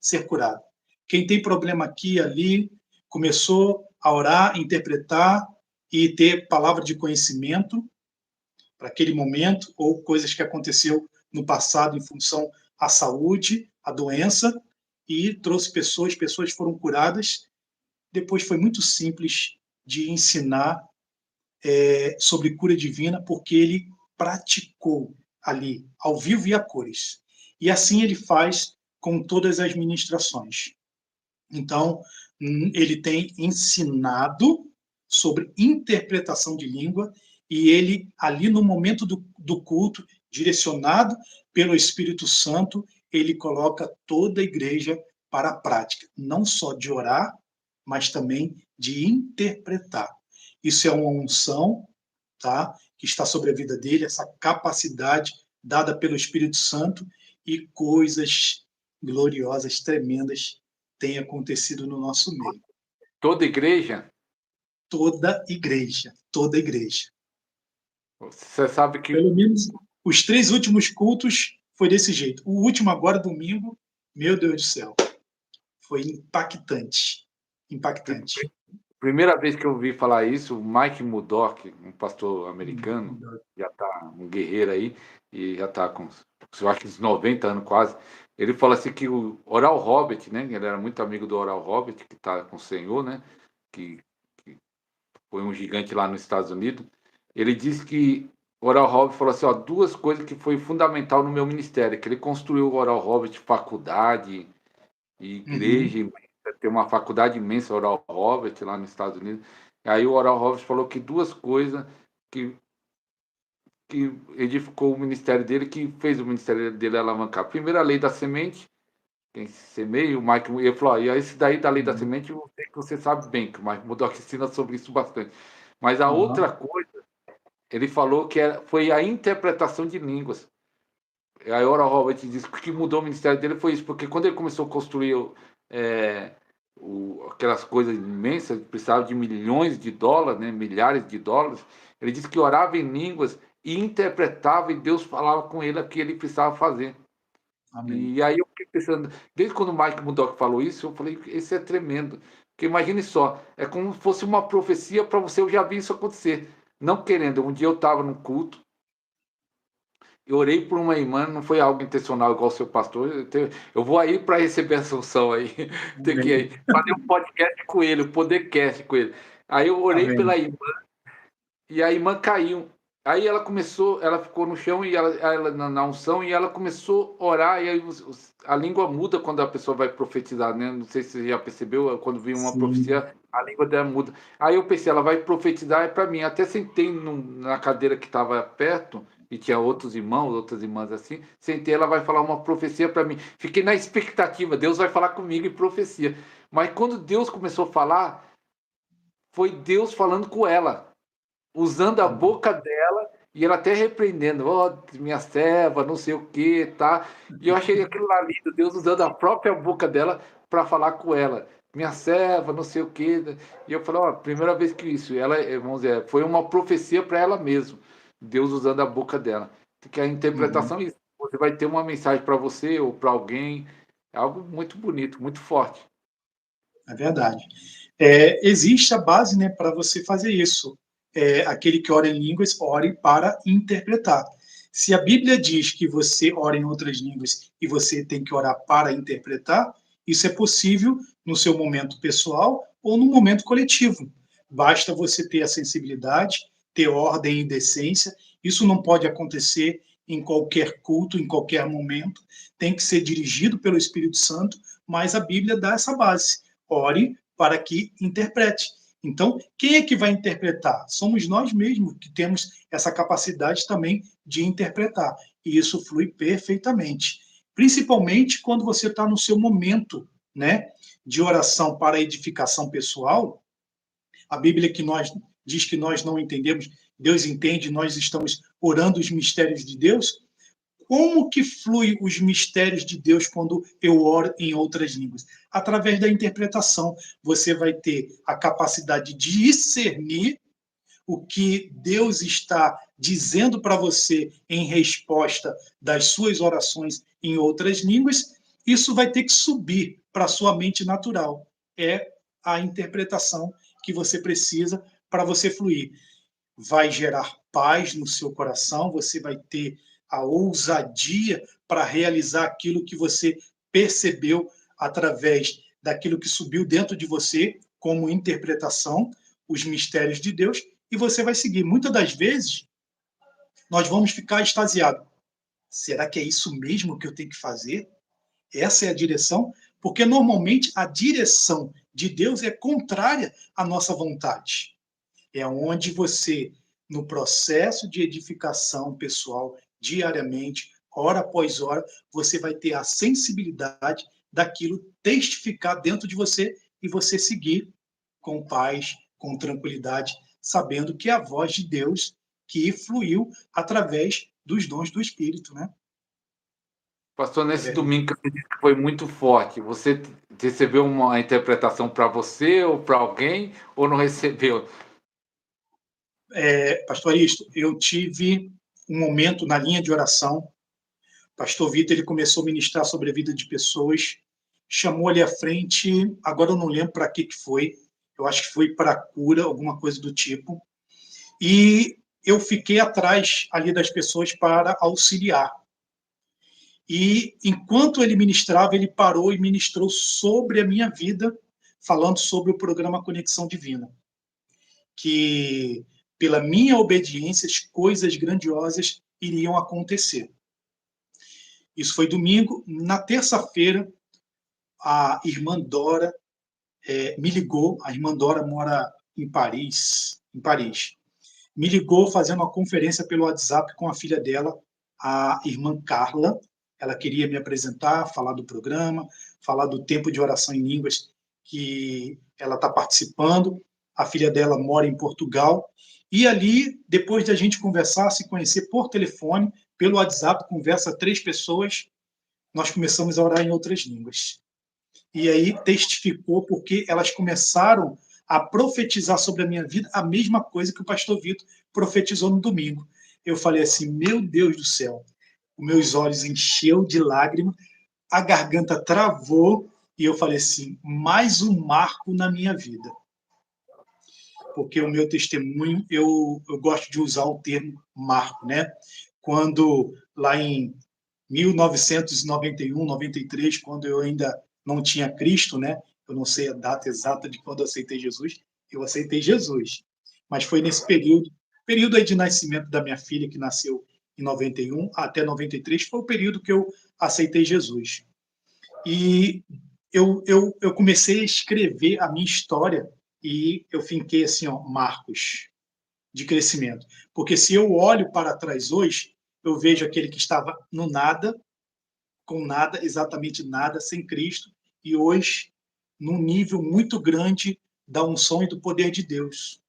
ser curado. Quem tem problema aqui e ali começou a orar, interpretar e ter palavra de conhecimento para aquele momento, ou coisas que aconteceu no passado em função à saúde, à doença, e trouxe pessoas foram curadas. Depois foi muito simples de ensinar sobre cura divina, porque ele praticou ali, ao vivo e a cores. E assim ele faz com todas as ministrações. Então, ele tem ensinado sobre interpretação de língua e ele, ali no momento do culto, direcionado pelo Espírito Santo, ele coloca toda a igreja para a prática, não só de orar, mas também de interpretar. Isso é uma unção, tá? Que está sobre a vida dele, essa capacidade dada pelo Espírito Santo, e coisas gloriosas, tremendas têm acontecido no nosso meio. Toda igreja, Toda igreja, toda igreja. você sabe que Pelo menos os 3 últimos cultos foi desse jeito. O último agora, domingo, meu Deus do céu, foi impactante. Impactante. primeira vez que eu ouvi falar isso, o Mike Murdock, um pastor americano, já está um guerreiro aí, e já está com, eu acho que uns 90 anos quase, ele fala assim que o Oral Roberts, né, ele era muito amigo do Oral Roberts, que está com o Senhor, né, que foi um gigante lá nos Estados Unidos, ele disse que o Oral Roberts falou assim, ó, duas coisas que foi fundamental no meu ministério, que ele construiu o Oral Roberts faculdade e igreja, Uhum. tem uma faculdade imensa, Oral Roberts, lá nos Estados Unidos. Aí o Oral Roberts falou que duas coisas que, que edificou o ministério dele, que fez o ministério dele alavancar. Primeiro, a lei da semente, quem semeia, o Mike, ele falou, e esse daí da lei da Uhum. semente, eu sei que você sabe bem, que o Mike Murdock ensina sobre isso bastante. Mas a outra Uhum. coisa, ele falou que foi a interpretação de línguas. Aí o Oral Roberts disse que o que mudou o ministério dele foi isso, porque quando ele começou a construir é, aquelas coisas imensas, precisava de milhões de dólares, né, milhares de dólares, ele disse que orava em línguas e interpretava, e Deus falava com ele o que ele precisava fazer. Amém. E aí eu fiquei pensando, desde quando o Mike Murdock falou isso, eu falei, isso é tremendo. Porque imagine só, é como se fosse uma profecia para você, eu já vi isso acontecer. Não querendo, um dia eu estava num culto, eu orei por uma irmã, não foi algo intencional igual o seu pastor. Eu vou aí para receber a sanção aí. Tem que Amém. ir, fazer um podcast com ele, um podcast com ele. Aí eu orei Amém. pela irmã e a irmã caiu. Aí ela começou, ela ficou no chão e ela na unção e ela começou a orar. E aí a língua muda quando a pessoa vai profetizar, né? Não sei se você já percebeu, quando vem uma Sim. profecia, a língua dela muda. Aí eu pensei, ela vai profetizar é para mim. Até sentei na cadeira que estava perto e tinha outros irmãos, outras irmãs assim. Sentei, ela vai falar uma profecia para mim. Fiquei na expectativa, Deus vai falar comigo em profecia. Mas quando Deus começou a falar, foi Deus falando com ela, usando a Amém. boca dela e ela até repreendendo, ó, oh, minha serva, não sei o que, tá? E eu achei aquilo lá lindo, Deus usando a própria boca dela para falar com ela, minha serva, não sei o que. E eu falei, ó, primeira vez que isso, ela, vamos dizer, foi uma profecia para ela mesma, Deus usando a boca dela. Que a Uhum. interpretação é isso, você vai ter uma mensagem para você ou para alguém, é algo muito bonito, muito forte. É verdade. Existe a base, né, para você fazer isso. Aquele que ora em línguas, ore para interpretar. Se a Bíblia diz que você ora em outras línguas e você tem que orar para interpretar, isso é possível no seu momento pessoal ou no momento coletivo. Basta você ter a sensibilidade, ter ordem e decência. Isso não pode acontecer em qualquer culto, em qualquer momento. Tem que ser dirigido pelo Espírito Santo, mas a Bíblia dá essa base. Ore para que interprete. Então, quem é que vai interpretar? Somos nós mesmos que temos essa capacidade também de interpretar. E isso flui perfeitamente. Principalmente quando você está no seu momento, né, de oração para edificação pessoal. A Bíblia que nós diz que nós não entendemos, Deus entende, nós estamos orando os mistérios de Deus. Como que flui os mistérios de Deus quando eu oro em outras línguas? Através da interpretação. Você vai ter a capacidade de discernir o que Deus está dizendo para você em resposta das suas orações em outras línguas. Isso vai ter que subir para a sua mente natural. É a interpretação que você precisa para você fluir. Vai gerar paz no seu coração, você vai ter a ousadia para realizar aquilo que você percebeu através daquilo que subiu dentro de você como interpretação, os mistérios de Deus, e você vai seguir. Muitas das vezes, nós vamos ficar extasiados. Será que é isso mesmo que eu tenho que fazer? Essa é a direção? Porque normalmente a direção de Deus é contrária à nossa vontade. É onde você no processo de edificação pessoal, diariamente, hora após hora, você vai ter a sensibilidade daquilo testificar dentro de você e você seguir com paz, com tranquilidade, sabendo que é a voz de Deus que fluiu através dos dons do Espírito, né? Pastor, É nesse verdade. domingo que você disse que foi muito forte, você recebeu uma interpretação para você ou para alguém, ou não recebeu? Pastor Aristo, eu tive um momento na linha de oração. Pastor Vitor, ele começou a ministrar sobre a vida de pessoas, chamou ali à frente, agora eu não lembro para que foi, eu acho que foi para cura, alguma coisa do tipo, e eu fiquei atrás ali das pessoas para auxiliar. E enquanto ele ministrava, ele parou e ministrou sobre a minha vida, falando sobre o programa Conexão Divina, que pela minha obediência, as coisas grandiosas iriam acontecer. Isso foi domingo. Na terça-feira, a irmã Dora me ligou. A irmã Dora mora em Paris, Me ligou fazendo uma conferência pelo WhatsApp com a filha dela, a irmã Carla. Ela queria me apresentar, falar do programa, falar do tempo de oração em línguas que ela está participando. A filha dela mora em Portugal. E ali, depois de a gente conversar, se conhecer por telefone, pelo WhatsApp, conversa 3 pessoas, nós começamos a orar em outras línguas. E aí testificou porque elas começaram a profetizar sobre a minha vida a mesma coisa que o pastor Vitor profetizou no domingo. Eu falei assim, meu Deus do céu, os meus olhos encheu de lágrimas, a garganta travou e eu falei assim, mais um marco na minha vida. Porque o meu testemunho, eu gosto de usar o termo marco, né? Quando lá em 1991, 93, quando eu ainda não tinha Cristo, né? Eu não sei a data exata de quando eu aceitei Jesus. Eu aceitei Jesus, mas foi nesse período aí de nascimento da minha filha, que nasceu em 91 até 93, foi o período que eu aceitei Jesus. E eu comecei a escrever a minha história e eu finquei assim, ó, marcos de crescimento. Porque se eu olho para trás hoje, eu vejo aquele que estava no nada, com nada, exatamente nada, sem Cristo, e hoje num nível muito grande da unção e do poder de Deus.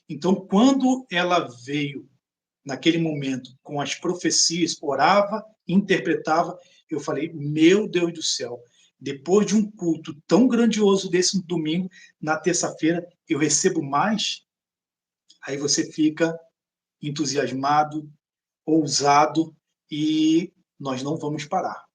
Então, quando ela veio naquele momento com as profecias, orava, interpretava, eu falei: meu Deus do céu, depois de um culto tão grandioso desse domingo, na terça-feira, eu recebo mais. Aí você fica entusiasmado, ousado, e nós não vamos parar.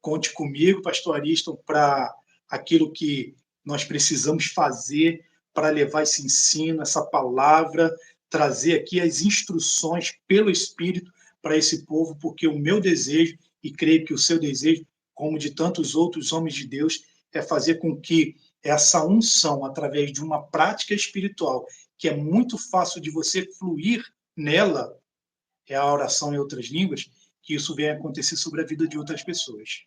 Conte comigo, pastor Ariston, para aquilo que nós precisamos fazer para levar esse ensino, essa palavra, trazer aqui as instruções pelo Espírito para esse povo, porque o meu desejo, e creio que o seu desejo, como de tantos outros homens de Deus, é fazer com que essa unção, através de uma prática espiritual, que é muito fácil de você fluir nela, é a oração em outras línguas, que isso venha acontecer sobre a vida de outras pessoas.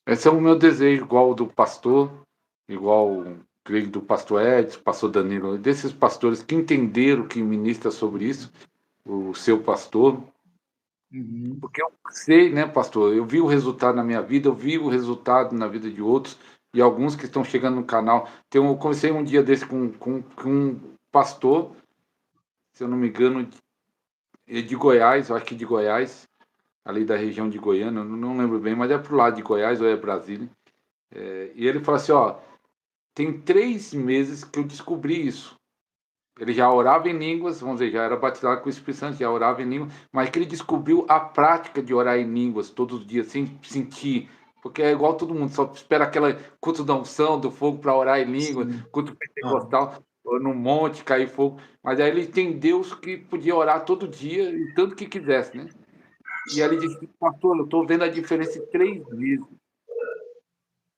Esse é o meu desejo, igual o do pastor, igual creio do pastor Edson, pastor Danilo, desses pastores que entenderam, que ministra sobre isso, o seu pastor, Uhum. porque eu sei, né, pastor, eu vi o resultado na minha vida, eu vi o resultado na vida de outros, e alguns que estão chegando no canal. Eu conversei um dia desse com um pastor, se eu não me engano, de Goiás, eu acho que de Goiás, ali da região de Goiânia, eu não lembro bem, mas é pro lado de Goiás ou é Brasília. E ele falou assim, ó, tem 3 meses que eu descobri isso. Ele já orava em línguas, vamos dizer, já era batizado com o Espírito Santo, já orava em línguas, mas que ele descobriu a prática de orar em línguas todos os dias, sem sentir. Porque é igual todo mundo, só espera aquela culto da unção, do fogo para orar em línguas, Sim. culto Ah, pentecostal, ou no monte, cair fogo. Mas aí ele entendeu que podia orar todo dia, e tanto que quisesse, né? E aí ele disse, pastor, eu estou vendo a diferença em 3 meses.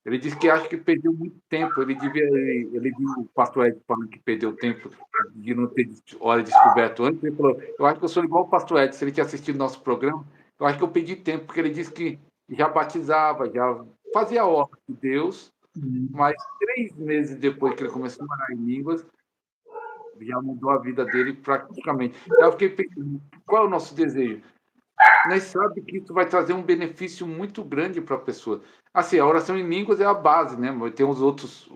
Ele disse que acha que perdeu muito tempo. Ele viu o pastor Ed falando que perdeu tempo de não ter hora descoberto antes. Ele falou: eu acho que eu sou igual o pastor Ed. Se ele tinha assistido nosso programa, eu acho que eu perdi tempo, porque ele disse que já batizava, já fazia a obra de Deus, uhum. mas 3 meses depois que ele começou a orar em línguas, já mudou a vida dele praticamente. Eu fiquei pensando, qual é o nosso desejo? Nós sabemos que isso vai trazer um benefício muito grande para a pessoa. Assim, a oração em línguas é a base, né? Mas tem os outros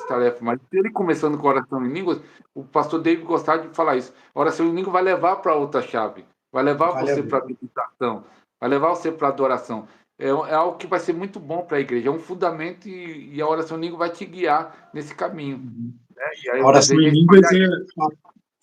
tarefas. Mas ele começando com a oração em línguas, o pastor David gostava de falar isso. A oração em línguas vai levar para outra chave, vai levar Vale a você para a pena. meditação, vai levar você para a adoração. É algo que vai ser muito bom para a igreja, é um fundamento e a oração em língua vai te guiar nesse caminho. Uhum. Né? E aí A o oração desejo em é línguas espalhar isso.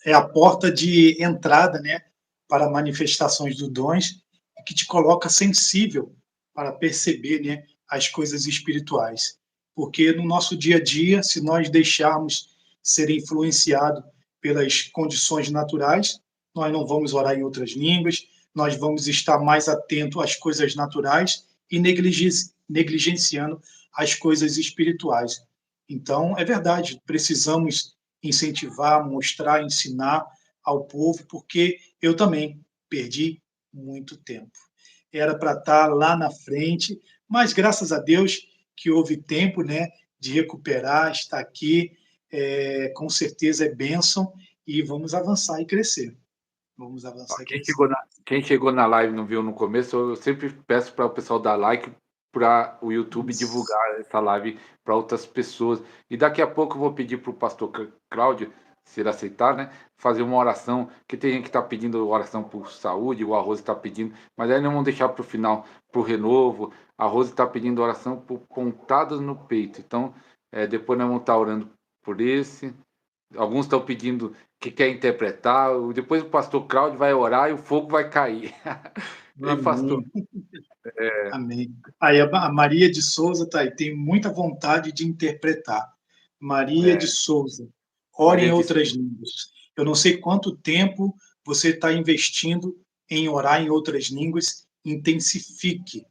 é a porta de entrada, né, para manifestações dos dons, que te coloca sensível para perceber, né, as coisas espirituais. Porque no nosso dia a dia, se nós deixarmos ser influenciado pelas condições naturais, nós não vamos orar em outras línguas, nós vamos estar mais atento às coisas naturais e negligenciando as coisas espirituais. Então, é verdade, precisamos incentivar, mostrar, ensinar ao povo, porque eu também perdi muito tempo. Era para estar lá na frente, mas graças a Deus que houve tempo, né, de recuperar, estar aqui, com certeza é bênção e vamos avançar e crescer. Vamos Ó, avançar e Quem crescer. chegou na, quem chegou na live e não viu no começo, eu sempre peço para o pessoal dar like para o YouTube Isso. divulgar essa live para outras pessoas. E daqui a pouco eu vou pedir para o pastor Cláudio, se ele aceitar, né, fazer uma oração, que tem gente que está pedindo oração por saúde, o Arroz está pedindo, mas aí não vamos deixar para o final, para o renovo. A Rose está pedindo oração por pontadas no peito. Então, depois nós vamos estar orando por esse. Alguns estão pedindo que quer interpretar. Depois o pastor Cláudio vai orar e o fogo vai cair. Ei, pastor, Amém. Amém. Aí a Maria de Souza tá aí, tem muita vontade de interpretar. Maria de é, Souza, ore Maria em disse, outras línguas. Eu não sei quanto tempo você está investindo em orar em outras línguas, intensifique.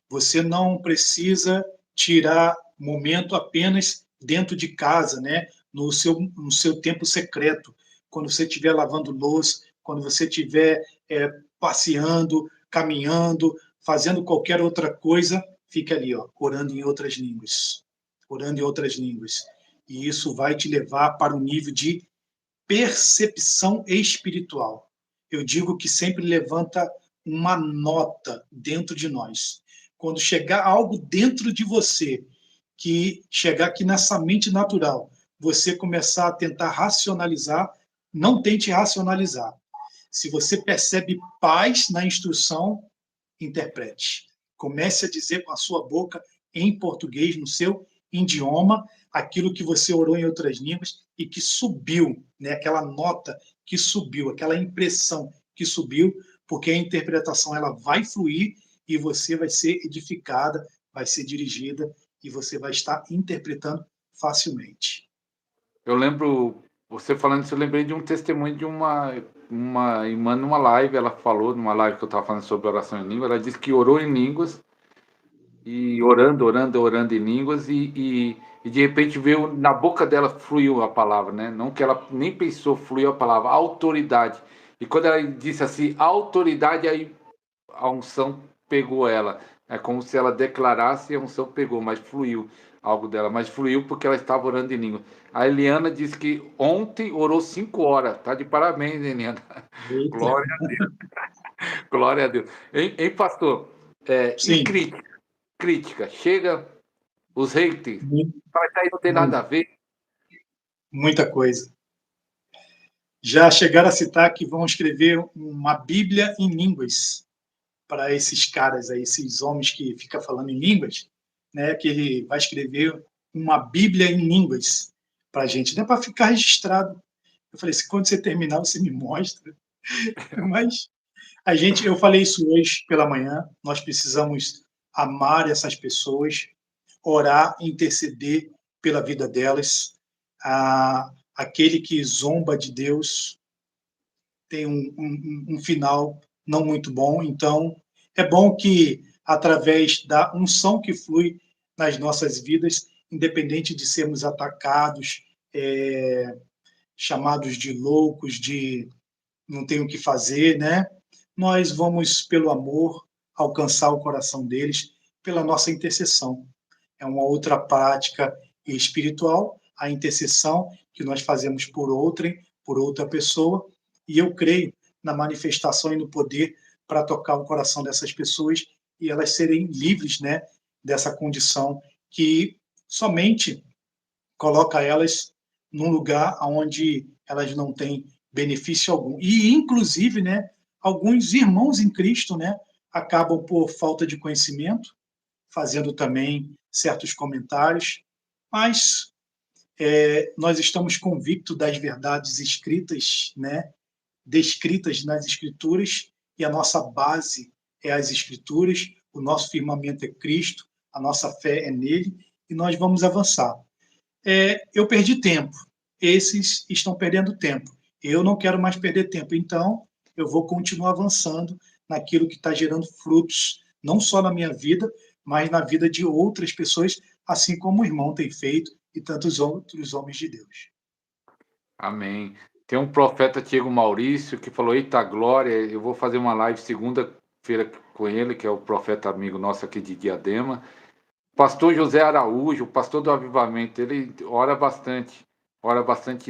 Você não precisa tirar momento apenas dentro de casa, né? No seu tempo secreto, quando você estiver lavando louça, quando você estiver passeando, caminhando, fazendo qualquer outra coisa, fica ali, ó, orando em outras línguas, orando em outras línguas. E isso vai te levar para um nível de percepção espiritual. Eu digo que sempre levanta uma nota dentro de nós. Quando chegar algo dentro de você, que chegar aqui nessa mente natural, você começar a tentar racionalizar, não tente racionalizar. Se você percebe paz na instrução, interprete. Comece a dizer com a sua boca, em português, no seu idioma, aquilo que você orou em outras línguas e que subiu, né? Aquela nota que subiu, aquela impressão que subiu, porque a interpretação ela vai fluir e você vai ser edificada, vai ser dirigida e você vai estar interpretando facilmente. eu lembro, você falando isso, eu lembrei de um testemunho de uma irmã numa live. Ela falou, numa live que eu estava falando sobre oração em língua, ela disse que orou em línguas e orando em línguas e de repente veio na boca dela, fluiu a palavra, né? Não que ela nem pensou, fluiu a palavra, autoridade. E quando ela disse assim, autoridade, aí a unção pegou ela. É como se ela declarasse e a unção pegou, mas fluiu algo dela. Mas fluiu porque ela estava orando em língua. A Eliana disse que ontem orou 5 horas. Tá de parabéns, Eliana. Eita. Glória a Deus. Glória a Deus. Hein, pastor? E Sim, crítica? Crítica. Chega os haters. muito, Fala que aí não tem nada a muito, ver. muita coisa. Já chegaram a citar que vão escrever uma Bíblia em línguas para esses caras aí, esses homens que ficam falando em línguas, né? Que ele vai escrever uma Bíblia em línguas para a gente, né? Para ficar registrado. Eu falei, se quando você terminar, você me mostra. Mas eu falei isso hoje pela manhã, nós precisamos amar essas pessoas, orar, interceder pela vida delas. Aquele que zomba de Deus tem um final não muito bom. Então, é bom que, através da unção que flui nas nossas vidas, independente de sermos atacados, chamados de loucos, de não tem o que fazer, né? Nós vamos, pelo amor, alcançar o coração deles pela nossa intercessão. É uma outra prática espiritual, a intercessão que nós fazemos por outrem, por outra pessoa, e eu creio na manifestação e no poder para tocar o coração dessas pessoas e elas serem livres, né, dessa condição que somente coloca elas num lugar onde elas não têm benefício algum. E, inclusive, né, alguns irmãos em Cristo, né, acabam por falta de conhecimento, fazendo também certos comentários, mas nós estamos convictos das verdades escritas, né, descritas nas Escrituras, e a nossa base é as Escrituras, o nosso firmamento é Cristo, a nossa fé é nele, e nós vamos avançar. Eu perdi tempo, esses estão perdendo tempo. Eu não quero mais perder tempo, então eu vou continuar avançando naquilo que está gerando frutos, não só na minha vida, mas na vida de outras pessoas, assim como o irmão tem feito e tantos outros homens de Deus. Amém. Tem um profeta Tiago Maurício que falou: Eita glória, eu vou fazer uma live segunda-feira com ele, que é o profeta amigo nosso aqui de Diadema. Pastor José Araújo, o pastor do Avivamento, ele ora bastante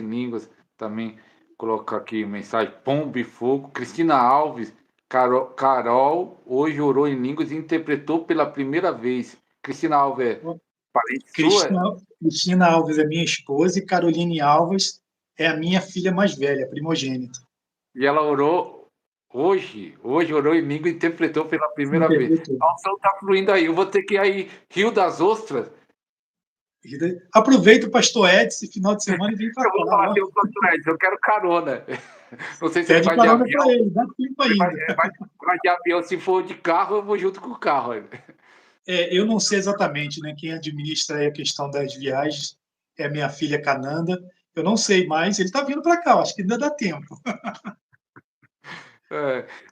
em línguas. Também coloca aqui mensagem: Pombo e Fogo. Cristina Alves, Carol hoje orou em línguas e interpretou pela primeira vez. Cristina Alves é parente sua? Cristina Alves é minha esposa e Caroline Alves é a minha filha mais velha, primogênita. E ela orou hoje orou em língua e interpretou pela primeira vez. Interpretou. A unção está fluindo aí. Eu vou ter que ir aí, Rio das Ostras. Aproveita o pastor Ed esse final de semana e vem para Eu cá. vou falar assim, pastor Edson, eu quero carona. Não sei se ele Pede vai de carona para avião. ele, dá tempo Ele ainda. vai de avião. Se for de carro, eu vou junto com o carro. Eu não sei exatamente, né? Quem administra aí a questão das viagens é minha filha Cananda. Eu não sei mais, ele está vindo para cá, acho que ainda dá tempo.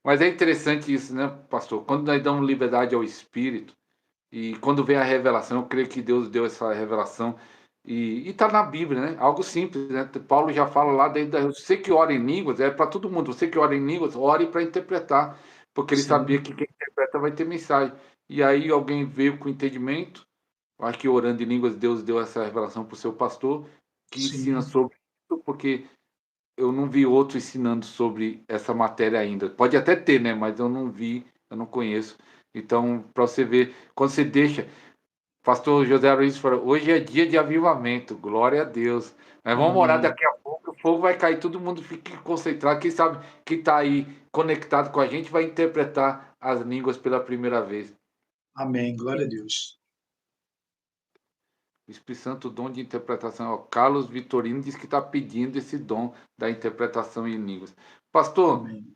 Mas é interessante isso, né, pastor? Quando nós damos liberdade ao Espírito e quando vem a revelação, eu creio que Deus deu essa revelação e está na Bíblia, né? Algo simples, né? Paulo já fala lá desde você que ora em línguas, é para todo mundo. Você que ora em línguas, ore para interpretar, porque ele sabia Sim, que quem interpreta vai ter mensagem. E aí alguém veio com entendimento. Eu acho que orando em línguas, Deus deu essa revelação para o seu pastor, que ensina sim, sobre isso, porque eu não vi outro ensinando sobre essa matéria ainda. Pode até ter, né? Mas eu não vi, eu não conheço. Então, para você ver, quando você deixa. Pastor José Luiz falou: hoje é dia de avivamento, glória a Deus. Nós vamos orar amém, daqui a pouco, o fogo vai cair, todo mundo fique concentrado. Quem sabe que está aí conectado com a gente vai interpretar as línguas pela primeira vez. amém, glória a Deus. O Espírito Santo, dom de interpretação. Ó, Carlos Vitorino diz que está pedindo esse dom da interpretação em línguas. Pastor, Amém.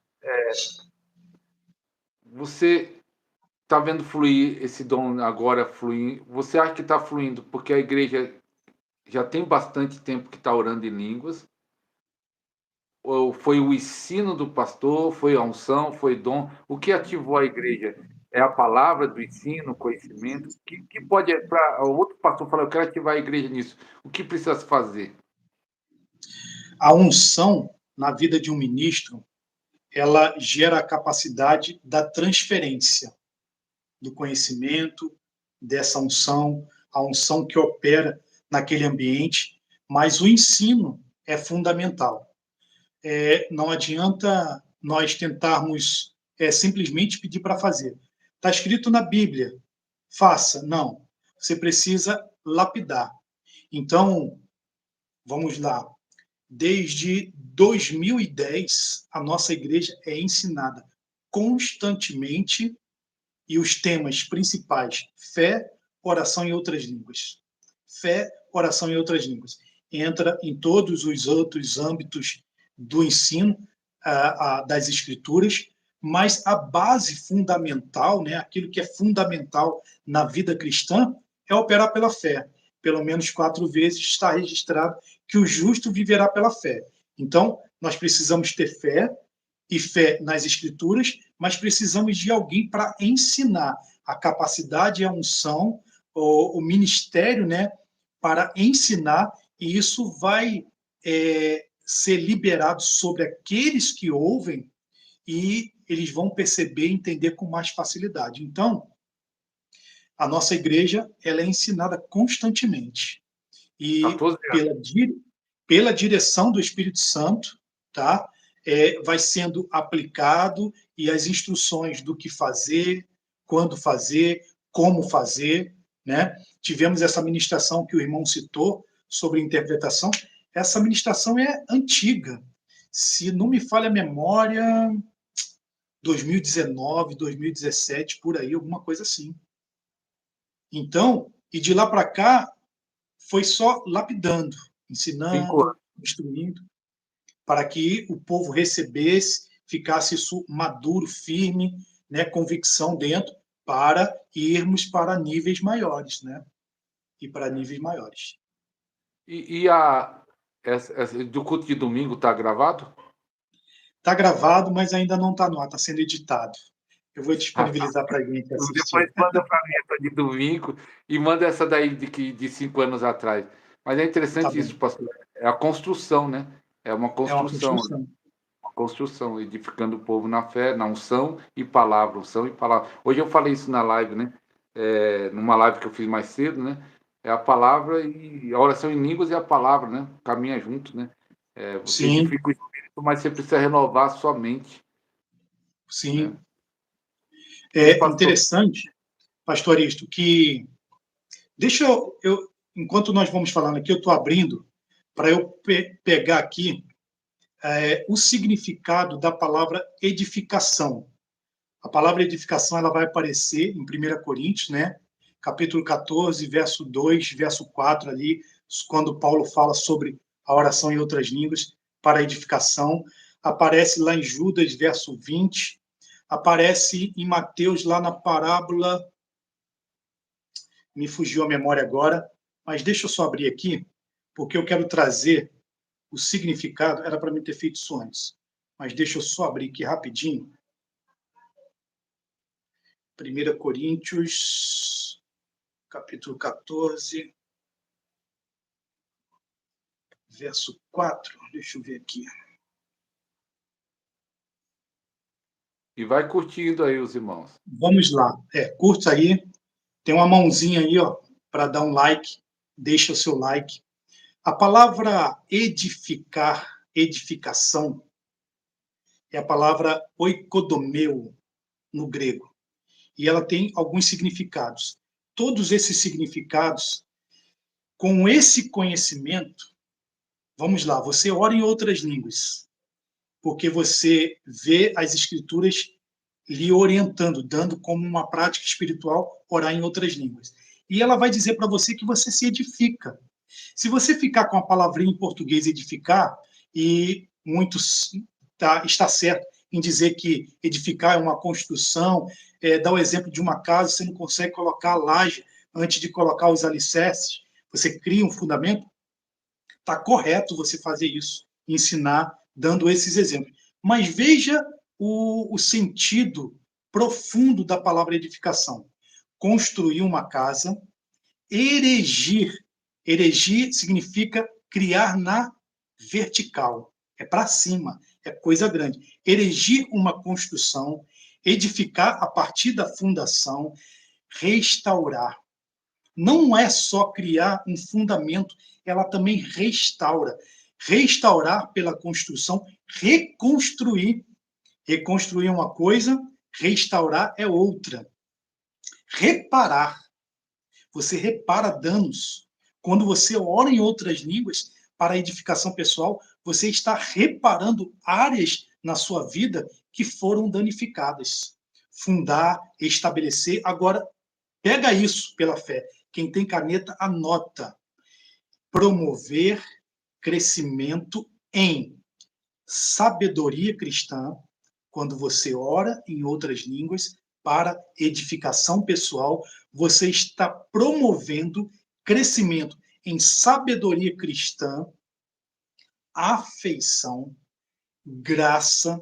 você está vendo fluir esse dom agora fluir? Você acha que está fluindo porque a igreja já tem bastante tempo que está orando em línguas? Ou foi o ensino do pastor? Foi a unção? Foi dom? O que ativou a igreja? É a palavra do ensino, conhecimento? Que pode. Para outro pastor falar, eu quero ativar a igreja nisso. O que precisa se fazer? A unção na vida de um ministro, ela gera a capacidade da transferência do conhecimento, dessa unção, a unção que opera naquele ambiente, mas o ensino é fundamental. Não adianta nós tentarmos simplesmente pedir para fazer. Está escrito na Bíblia, faça. Não. Você precisa lapidar. Então, vamos lá. Desde 2010, a nossa igreja é ensinada constantemente e os temas principais: fé, oração e outras línguas. Fé, oração e outras línguas. Entra em todos os outros âmbitos do ensino das escrituras, mas a base fundamental, né, aquilo que é fundamental na vida cristã, é operar pela fé. Pelo menos 4 vezes está registrado que o justo viverá pela fé. Então, nós precisamos ter fé, e fé nas escrituras, mas precisamos de alguém para ensinar a capacidade e a unção, o ministério, né, para ensinar, e isso vai ser liberado sobre aqueles que ouvem e eles vão perceber e entender com mais facilidade. Então, a nossa igreja ela é ensinada constantemente e 14 anos. pela direção do Espírito Santo, tá? Vai sendo aplicado e as instruções do que fazer, quando fazer, como fazer, né? Tivemos essa ministração que o irmão citou sobre interpretação. Essa ministração é antiga. Se não me falha a memória, 2019, 2017, por aí, alguma coisa assim. Então, e de lá para cá, foi só lapidando, 5 ensinando, anos. instruindo, para que o povo recebesse, ficasse isso maduro, firme, né, convicção dentro, para irmos para níveis maiores, né? E para níveis maiores. E essa do culto de domingo está gravado? Está gravado, mas ainda não está no ar, está sendo editado. Eu vou disponibilizar para a gente Depois assistir. manda para mim essa de domingo e manda essa daí de 5 anos atrás. Mas é Tá interessante bom. isso, pastor. É a construção, né? É É uma construção, edificando o povo na fé, na unção e palavra, unção e palavra. Hoje eu falei isso na live, né? Numa live que eu fiz mais cedo, né? É a palavra e a oração em línguas e a palavra, né? Caminha junto, né? Você sim, edifica o espírito, mas você precisa renovar a sua mente, né? sim. E É pastor, interessante, pastor Isto, que deixa eu, enquanto nós vamos falando aqui, eu estou abrindo para eu pegar aqui o significado da palavra edificação. A palavra edificação ela vai aparecer em 1 Coríntios, né? Capítulo 14, verso 2, verso 4 ali, quando Paulo fala sobre a oração em outras línguas para edificação. Aparece lá em Judas, verso 20. Aparece em Mateus, lá na parábola, me fugiu a memória agora, mas deixa eu só abrir aqui, porque eu quero trazer o significado. Era para mim ter feito isso antes, mas deixa eu só abrir aqui rapidinho. 1 Coríntios, capítulo 14, verso 4. Deixa eu ver aqui. e vai curtindo aí os irmãos. Vamos lá. Curte aí. Tem uma mãozinha aí, ó, para dar um like. Deixa o seu like. A palavra edificar, edificação, é a palavra oikodomeu no grego. E ela tem alguns significados. Todos esses significados, com esse conhecimento, vamos lá, você ora em outras línguas, porque você vê as escrituras lhe orientando, dando como uma prática espiritual orar em outras línguas. E ela vai dizer para você que você se edifica. Se você ficar com a palavrinha em português edificar, e muitos está certo em dizer que edificar é uma construção, dá o exemplo de uma casa, você não consegue colocar a laje antes de colocar os alicerces, você cria um fundamento, está correto você fazer isso, ensinar, dando esses exemplos. Mas veja o sentido profundo da palavra edificação. Construir uma casa, erigir. Erigir significa criar na vertical. É para cima, é coisa grande. Erigir uma construção, edificar a partir da fundação, restaurar. Não é só criar um fundamento, ela também restaura. Restaurar pela construção, reconstruir. Reconstruir é uma coisa, restaurar é outra. Reparar. Você repara danos. Quando você ora em outras línguas para a edificação pessoal, você está reparando áreas na sua vida que foram danificadas. Fundar, estabelecer. Agora, pega isso pela fé. Quem tem caneta, anota. Promover crescimento em sabedoria cristã, quando você ora em outras línguas para edificação pessoal, você está promovendo crescimento em sabedoria cristã, afeição, graça,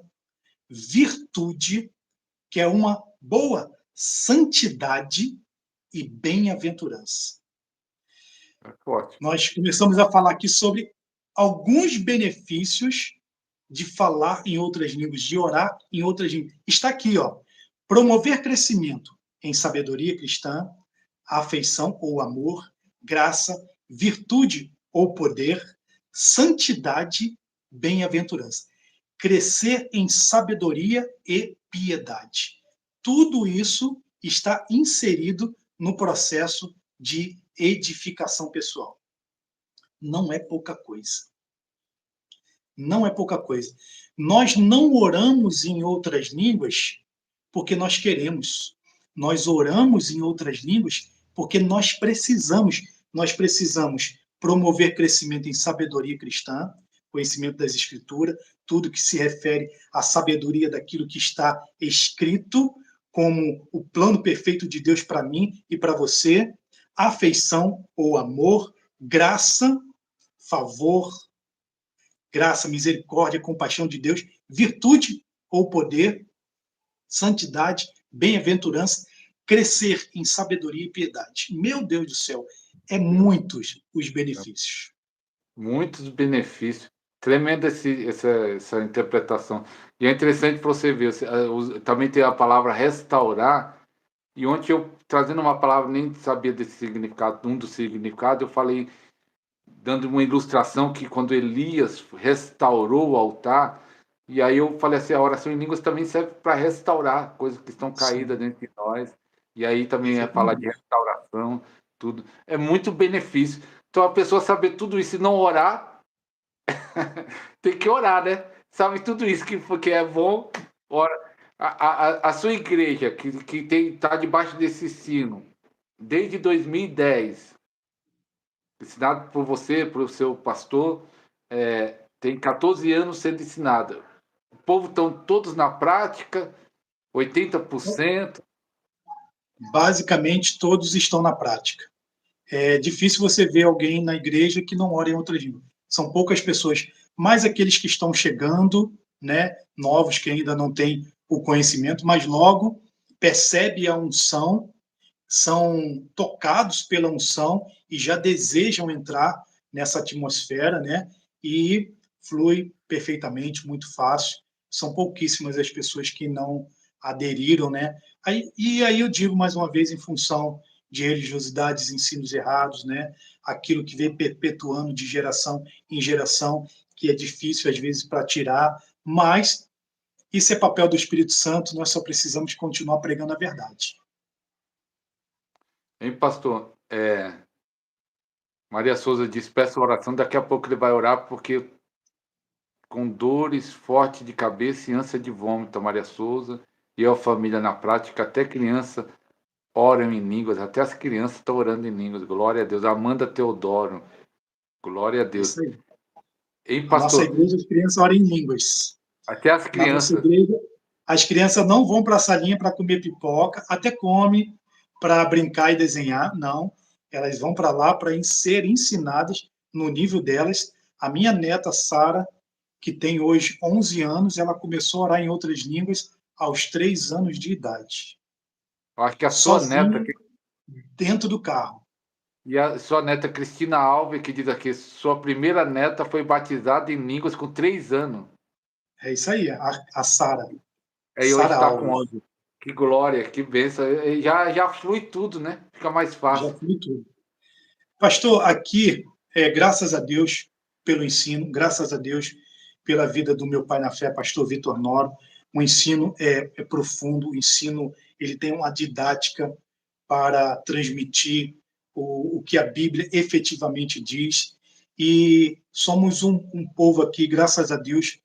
virtude, que é uma boa santidade e bem-aventurança. Ótimo. Nós começamos a falar aqui sobre alguns benefícios de falar em outras línguas, de orar em outras línguas. Está aqui, ó. Promover crescimento em sabedoria cristã, afeição ou amor, graça, virtude ou poder, santidade, bem-aventurança. Crescer em sabedoria e piedade. Tudo isso está inserido no processo de edificação pessoal. Não é pouca coisa. Não é pouca coisa. Nós não oramos em outras línguas porque nós queremos. Nós oramos em outras línguas porque nós precisamos. Nós precisamos promover crescimento em sabedoria cristã, conhecimento das Escrituras, tudo que se refere à sabedoria daquilo que está escrito, como o plano perfeito de Deus para mim e para você, afeição ou amor, graça, favor, graça, misericórdia, compaixão de Deus, virtude ou poder, santidade, bem-aventurança, crescer em sabedoria e piedade. Meu Deus do céu, é muitos os benefícios. Muitos benefícios. Tremenda essa interpretação. E é interessante para você ver, também tem a palavra restaurar, e ontem eu, trazendo uma palavra, nem sabia desse significado, um dos significados, eu falei, dando uma ilustração, que quando Elias restaurou o altar, e aí eu falei assim, a oração em línguas também serve para restaurar coisas que estão caídas dentro de nós, e aí também é falar de restauração, tudo. É muito benefício. Então a pessoa saber tudo isso e não orar, tem que orar, né? Sabe tudo isso que é bom, ora. A sua igreja, que está debaixo desse sino, desde 2010, ensinado por você, por seu pastor, tem 14 anos sendo ensinado. O povo estão todos na prática, 80%. Basicamente, todos estão na prática. É difícil você ver alguém na igreja que não ora em outra língua. São poucas pessoas, mais aqueles que estão chegando, né, novos que ainda não têm o conhecimento, mas logo percebe a unção, são tocados pela unção e já desejam entrar nessa atmosfera, né? E flui perfeitamente, muito fácil. São pouquíssimas as pessoas que não aderiram, né? E aí eu digo mais uma vez, em função de religiosidades, ensinos errados, né? Aquilo que vem perpetuando de geração em geração, que é difícil às vezes para tirar, mas isso é papel do Espírito Santo, nós só precisamos continuar pregando a verdade. Hein, pastor? Maria Souza diz, peço oração, daqui a pouco ele vai orar, porque com dores fortes de cabeça e ânsia de vômito, Maria Souza, e a família na prática, até criança oram em línguas, até as crianças estão orando em línguas, glória a Deus. Amanda Teodoro, glória a É Deus. isso aí. Hein, Na nossa pastor? igreja, as crianças oram em línguas. Até as Na nossa crianças. igreja, as crianças não vão para a salinha para comer pipoca, até come para brincar e desenhar, não. Elas vão para lá para ser ensinadas no nível delas. A minha neta, Sara, que tem hoje 11 anos, ela começou a orar em outras línguas aos 3 anos de idade. Eu acho que a sua neta, Sozinha, dentro do carro. e a sua neta Cristina Alves, que diz aqui, sua primeira neta foi batizada em línguas com 3 anos. É isso aí, a Sara. Aí hoje Sara está com Alves. 11. Que glória, que bênção. Já flui tudo, né? Fica mais Já fácil. fui tudo. Pastor, aqui, graças a Deus pelo ensino, graças a Deus pela vida do meu pai na fé, pastor Vitor Noro. O ensino é profundo, o ensino ele tem uma didática para transmitir o que a Bíblia efetivamente diz. E somos um povo aqui, graças a Deus,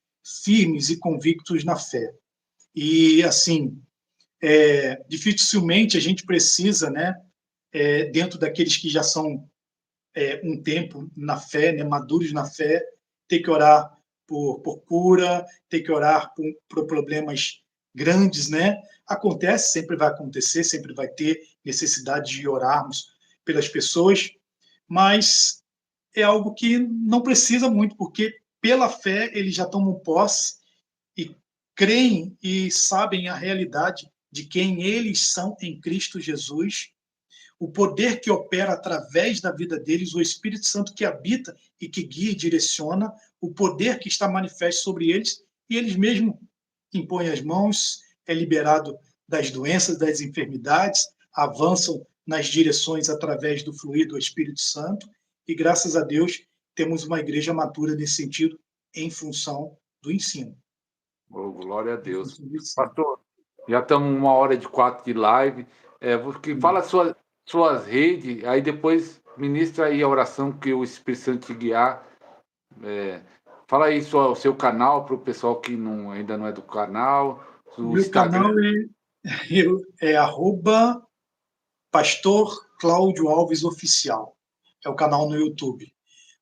firmes e convictos na fé. E, assim, dificilmente a gente precisa, né, dentro daqueles que já são um tempo na fé, né, maduros na fé, ter que orar por cura, ter que orar por problemas grandes, né? Acontece, sempre vai acontecer, sempre vai ter necessidade de orarmos pelas pessoas, mas é algo que não precisa muito, porque pela fé eles já tomam posse e creem e sabem a realidade de quem eles são em Cristo Jesus, o poder que opera através da vida deles, o Espírito Santo que habita e que guia e direciona, o poder que está manifesto sobre eles, e eles mesmos impõem as mãos, é liberado das doenças, das enfermidades, avançam nas direções através do fluir do Espírito Santo, e graças a Deus temos uma igreja madura nesse sentido, em função do ensino. Oh, glória a Em Deus. função do ensino. Pastor, já estamos 1 hora e 4 de live. Porque fala suas redes, aí depois ministra aí a oração que o Espírito Santo te guiar. É, fala aí o seu canal para o pessoal que ainda não é do canal, O o meu canal Instagram. é arroba Pastor Cláudio Alves Oficial. É o canal no YouTube.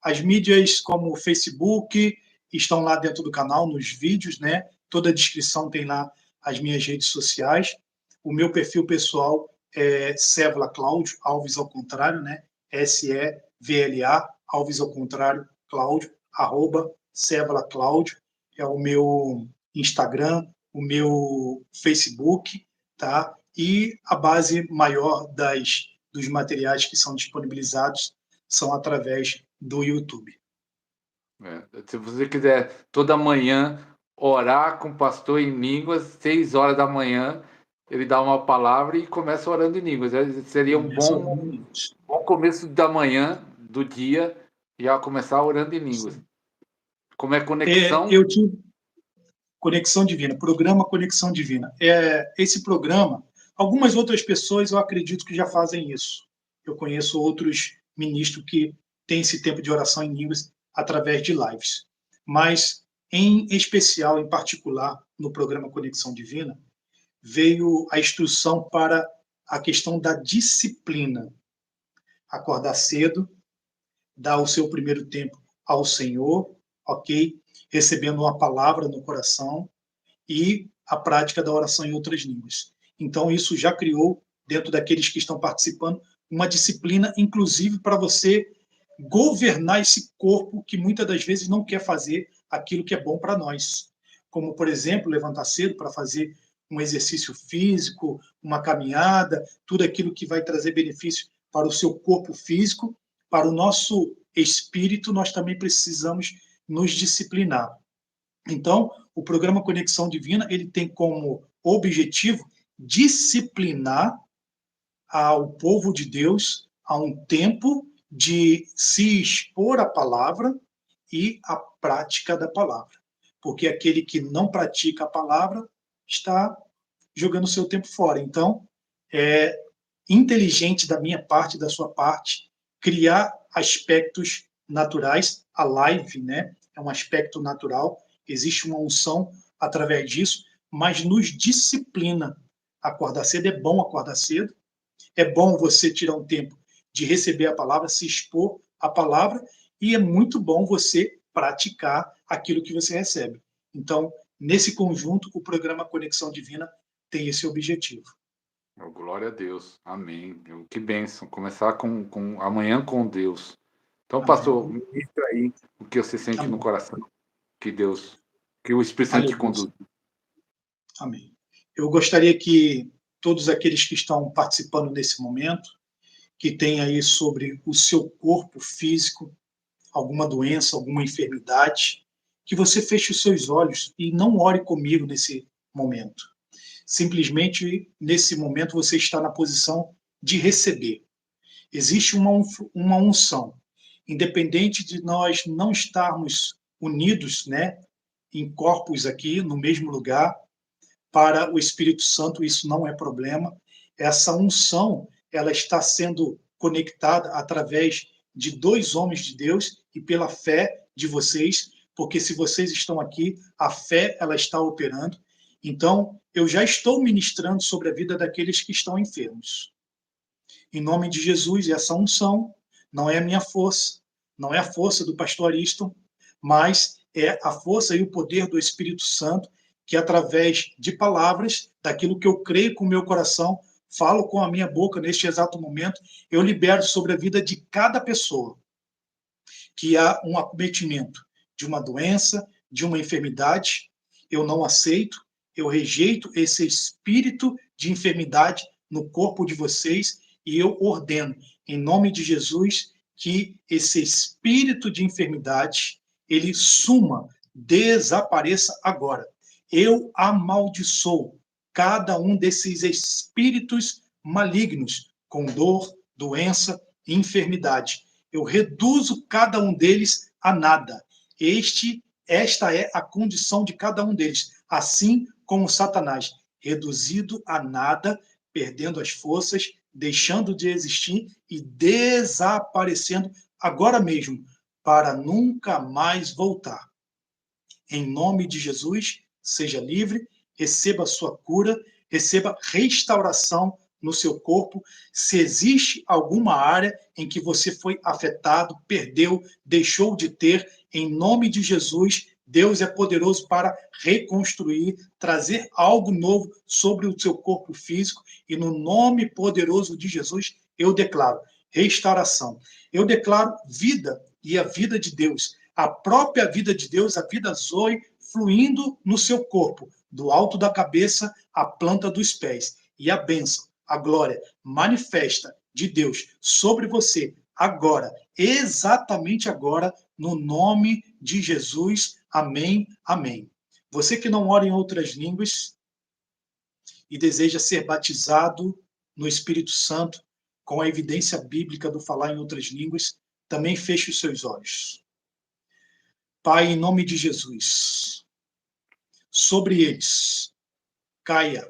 As mídias como o Facebook estão lá dentro do canal, nos vídeos, né? Toda a descrição tem lá as minhas redes sociais. O meu perfil pessoal é Sévla Cláudio, Alves ao contrário, né? SEVLA, Alves ao contrário, Cláudio, arroba Sévla Cláudio. É o meu Instagram, o meu Facebook, tá? E a base maior dos materiais que são disponibilizados são através do YouTube. Se você quiser toda manhã orar com o pastor em línguas, 6 horas da manhã, ele dá uma palavra e começa orando em línguas. Seria um bom começo da manhã, do dia, já começar orando em línguas. Como é conexão? Eu tive Conexão Divina, programa Conexão Divina. Esse programa, algumas outras pessoas eu acredito que já fazem isso. Eu conheço outros ministros que têm esse tempo de oração em línguas através de lives. Mas, em especial, em particular, no programa Conexão Divina, veio a instrução para a questão da disciplina. Acordar cedo, dar o seu primeiro tempo ao Senhor, ok? Recebendo uma palavra no coração e a prática da oração em outras línguas. Então, isso já criou, dentro daqueles que estão participando, uma disciplina, inclusive, para você governar esse corpo que muitas das vezes não quer fazer aquilo que é bom para nós. Como, por exemplo, levantar cedo para fazer um exercício físico, uma caminhada, tudo aquilo que vai trazer benefício para o seu corpo físico, para o nosso espírito, nós também precisamos nos disciplinar. Então, o programa Conexão Divina, ele tem como objetivo disciplinar ao povo de Deus a um tempo de se expor à palavra e à prática da palavra. Porque aquele que não pratica a palavra está jogando seu tempo fora. Então, é inteligente da minha parte, da sua parte, criar aspectos naturais. A live, né, é um aspecto natural, existe uma unção através disso, mas nos disciplina. Acordar cedo é bom acordar cedo, é bom você tirar um tempo de receber a palavra, se expor à palavra, e é muito bom você praticar aquilo que você recebe. Então, nesse conjunto, o programa Conexão Divina tem esse objetivo. Oh, glória a Deus. Amém. Que bênção. Começar amanhã com Deus. Então, pastor, Amém. ministra aí o que você sente no Amém. coração. Que o Espírito Santo te Aleluia. conduz. Amém. Eu gostaria que todos aqueles que estão participando nesse momento, que têm aí sobre o seu corpo físico alguma doença, alguma enfermidade, que você feche os seus olhos e não ore comigo nesse momento. Simplesmente, nesse momento, você está na posição de receber. Existe uma unção. Independente de nós não estarmos unidos, né, em corpos aqui, no mesmo lugar, para o Espírito Santo, isso não é problema. Essa unção, ela está sendo conectada através de dois homens de Deus e pela fé de vocês, porque se vocês estão aqui, a fé ela está operando. Então, eu já estou ministrando sobre a vida daqueles que estão enfermos. Em nome de Jesus, essa unção não é a minha força, não é a força do pastor Ariston, mas é a força e o poder do Espírito Santo, que através de palavras, daquilo que eu creio com o meu coração, falo com a minha boca neste exato momento, eu libero sobre a vida de cada pessoa que há um acometimento de uma doença, de uma enfermidade. Eu não aceito, eu rejeito esse espírito de enfermidade no corpo de vocês e eu ordeno, em nome de Jesus, que esse espírito de enfermidade ele suma, desapareça agora. Eu amaldiçoo cada um desses espíritos malignos com dor, doença e enfermidade. eu reduzo cada um deles a nada. Esta é a condição de cada um deles, assim como Satanás, reduzido a nada, perdendo as forças, deixando de existir e desaparecendo agora mesmo, para nunca mais voltar. Em nome de Jesus, seja livre, receba a sua cura, receba restauração no seu corpo. Se existe alguma área em que você foi afetado, perdeu, deixou de ter, em nome de Jesus, Deus é poderoso para reconstruir, trazer algo novo sobre o seu corpo físico, e no nome poderoso de Jesus, eu declaro restauração. Eu declaro vida e a vida de Deus, a própria vida de Deus, a vida Zoe, fluindo no seu corpo, do alto da cabeça à planta dos pés. E a bênção, a glória manifesta de Deus sobre você agora, exatamente agora, no nome de Jesus. Amém, amém. Você que não ora em outras línguas e deseja ser batizado no Espírito Santo, com a evidência bíblica do falar em outras línguas, também feche os seus olhos. Pai, em nome de Jesus, sobre eles caia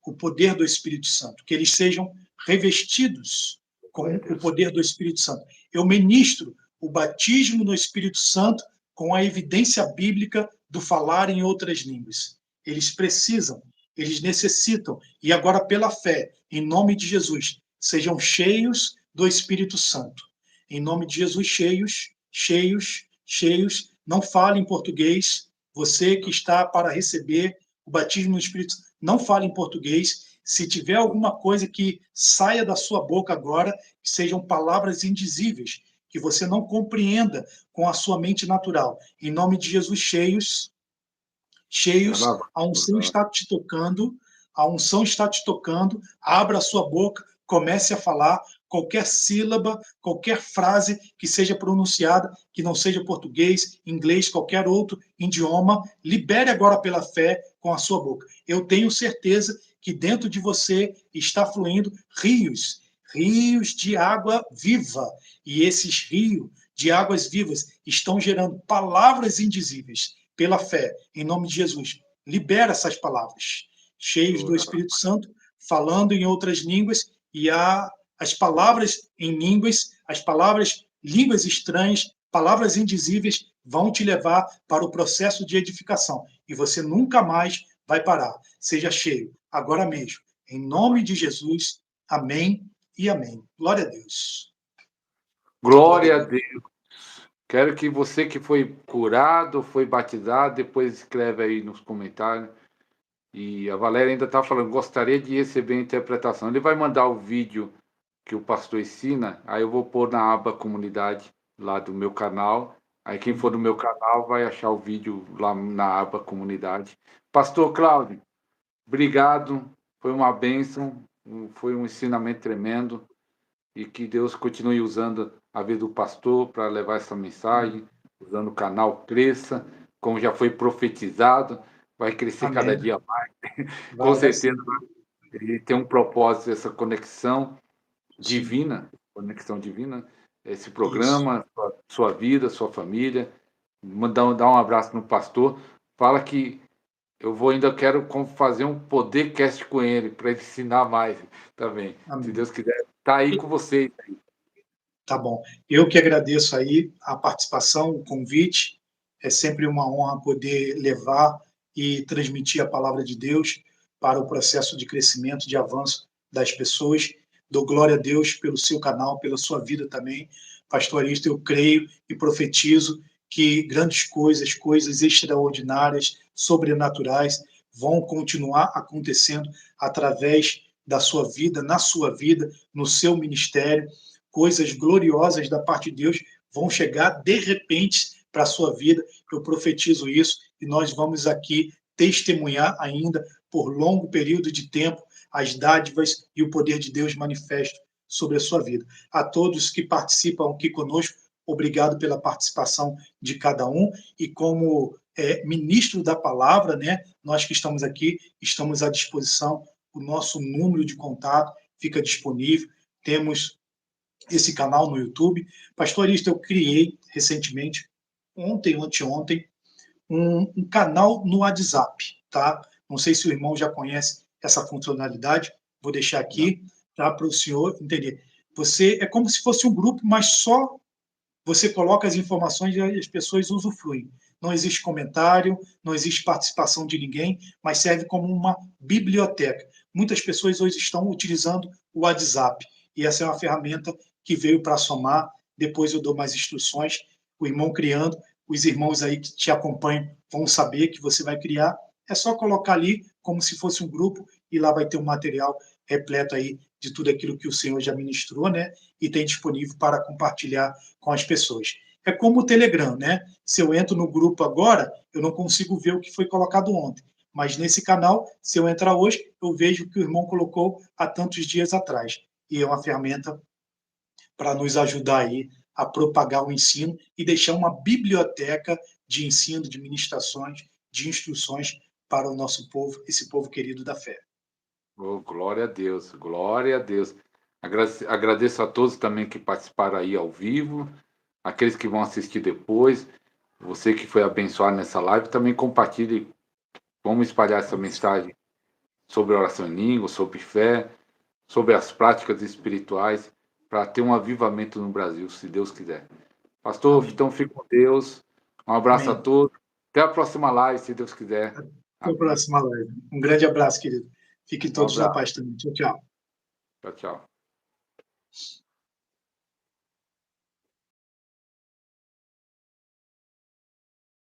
o poder do Espírito Santo, que eles sejam revestidos com o poder do Espírito Santo. Eu ministro o batismo no Espírito Santo com a evidência bíblica do falar em outras línguas. Eles precisam, eles necessitam, e agora pela fé, em nome de Jesus, sejam cheios do Espírito Santo. Em nome de Jesus, cheios, cheios, cheios. Não fale em português. Você que está para receber o batismo no Espírito Santo, não fale em português. Se tiver alguma coisa que saia da sua boca agora, que sejam palavras indizíveis, que você não compreenda com a sua mente natural. Em nome de Jesus, cheios, cheios, a unção está te tocando, a unção está te tocando, abra a sua boca, comece a falar qualquer sílaba, qualquer frase que seja pronunciada, que não seja português, inglês, qualquer outro idioma, libere agora pela fé com a sua boca. Eu tenho certeza que dentro de você está fluindo rios, rios de água viva, e esses rios de águas vivas estão gerando palavras indizíveis pela fé, em nome de Jesus. Libera essas palavras, cheios do Espírito Santo, falando em outras línguas, e as palavras em línguas, as palavras, línguas estranhas, palavras indizíveis, vão te levar para o processo de edificação, e você nunca mais vai parar. Seja cheio, agora mesmo. Em nome de Jesus, amém e amém. Glória a Deus. Glória a Deus. Quero que você que foi curado, foi batizado, depois escreve aí nos comentários. E a Valéria ainda está falando, gostaria de receber a interpretação. Ele vai mandar o vídeo que o pastor ensina, aí eu vou pôr na aba comunidade lá do meu canal. Aí quem for do meu canal vai achar o vídeo lá na aba comunidade. Pastor Cláudio, obrigado. Foi uma bênção, foi um ensinamento tremendo. E que Deus continue usando a vida do pastor para levar essa mensagem, usando o canal cresça, como já foi profetizado, vai crescer Amém. cada dia mais. Com certeza, ele tem um propósito, essa conexão divina, esse programa, sua vida, sua família. Dar um abraço no pastor. Fala que ainda quero fazer um podcast com ele, para ele ensinar mais também. Amém. Se Deus quiser, tá aí com vocês. Tá bom. Eu que agradeço aí a participação, o convite. É sempre uma honra poder levar e transmitir a palavra de Deus para o processo de crescimento, de avanço das pessoas. Dou glória a Deus pelo seu canal, pela sua vida também. Pastor Aristo, eu creio e profetizo que grandes coisas, coisas extraordinárias, sobrenaturais, vão continuar acontecendo através da sua vida, na sua vida, no seu ministério. Coisas gloriosas da parte de Deus vão chegar de repente para a sua vida. Eu profetizo isso e nós vamos aqui testemunhar ainda por longo período de tempo as dádivas e o poder de Deus manifesto sobre a sua vida. A todos que participam aqui conosco, obrigado pela participação de cada um, e como ministro da palavra, né, nós que estamos aqui, estamos à disposição, o nosso número de contato fica disponível, temos esse canal no YouTube. Pastor Aristo, eu criei recentemente, ontem ou anteontem, um canal no WhatsApp, tá? Não sei se o irmão já conhece essa funcionalidade, vou deixar Não. aqui, tá? Para o senhor entender. Você é como se fosse um grupo, mas só você coloca as informações e as pessoas usufruem. Não existe comentário, não existe participação de ninguém, mas serve como uma biblioteca. Muitas pessoas hoje estão utilizando o WhatsApp, e essa é uma ferramenta que veio para somar. Depois eu dou mais instruções, o irmão criando, os irmãos aí que te acompanham vão saber que você vai criar. É só colocar ali como se fosse um grupo, e lá vai ter um material repleto aí de tudo aquilo que o Senhor já ministrou, né? E tem disponível para compartilhar com as pessoas. É como o Telegram, né? Se eu entro no grupo agora, eu não consigo ver o que foi colocado ontem. Mas nesse canal, se eu entrar hoje, eu vejo o que o irmão colocou há tantos dias atrás. E é uma ferramenta para nos ajudar aí a propagar o ensino e deixar uma biblioteca de ensino, de ministrações, de instruções para o nosso povo, esse povo querido da fé. Oh, glória a Deus, glória a Deus. Agradeço a todos também que participaram aí ao vivo, aqueles que vão assistir depois, você que foi abençoado nessa live, também compartilhe, vamos espalhar essa mensagem sobre oração em língua, sobre fé, sobre as práticas espirituais, para ter um avivamento no Brasil, se Deus quiser. Pastor, Amém. então fique com Deus, um abraço a Amém. todos, até a próxima live, se Deus quiser. Até a Amém. próxima live. Um grande abraço, querido. Fiquem Um todos na abraço, paz também. Tchau, tchau. tchau, tchau.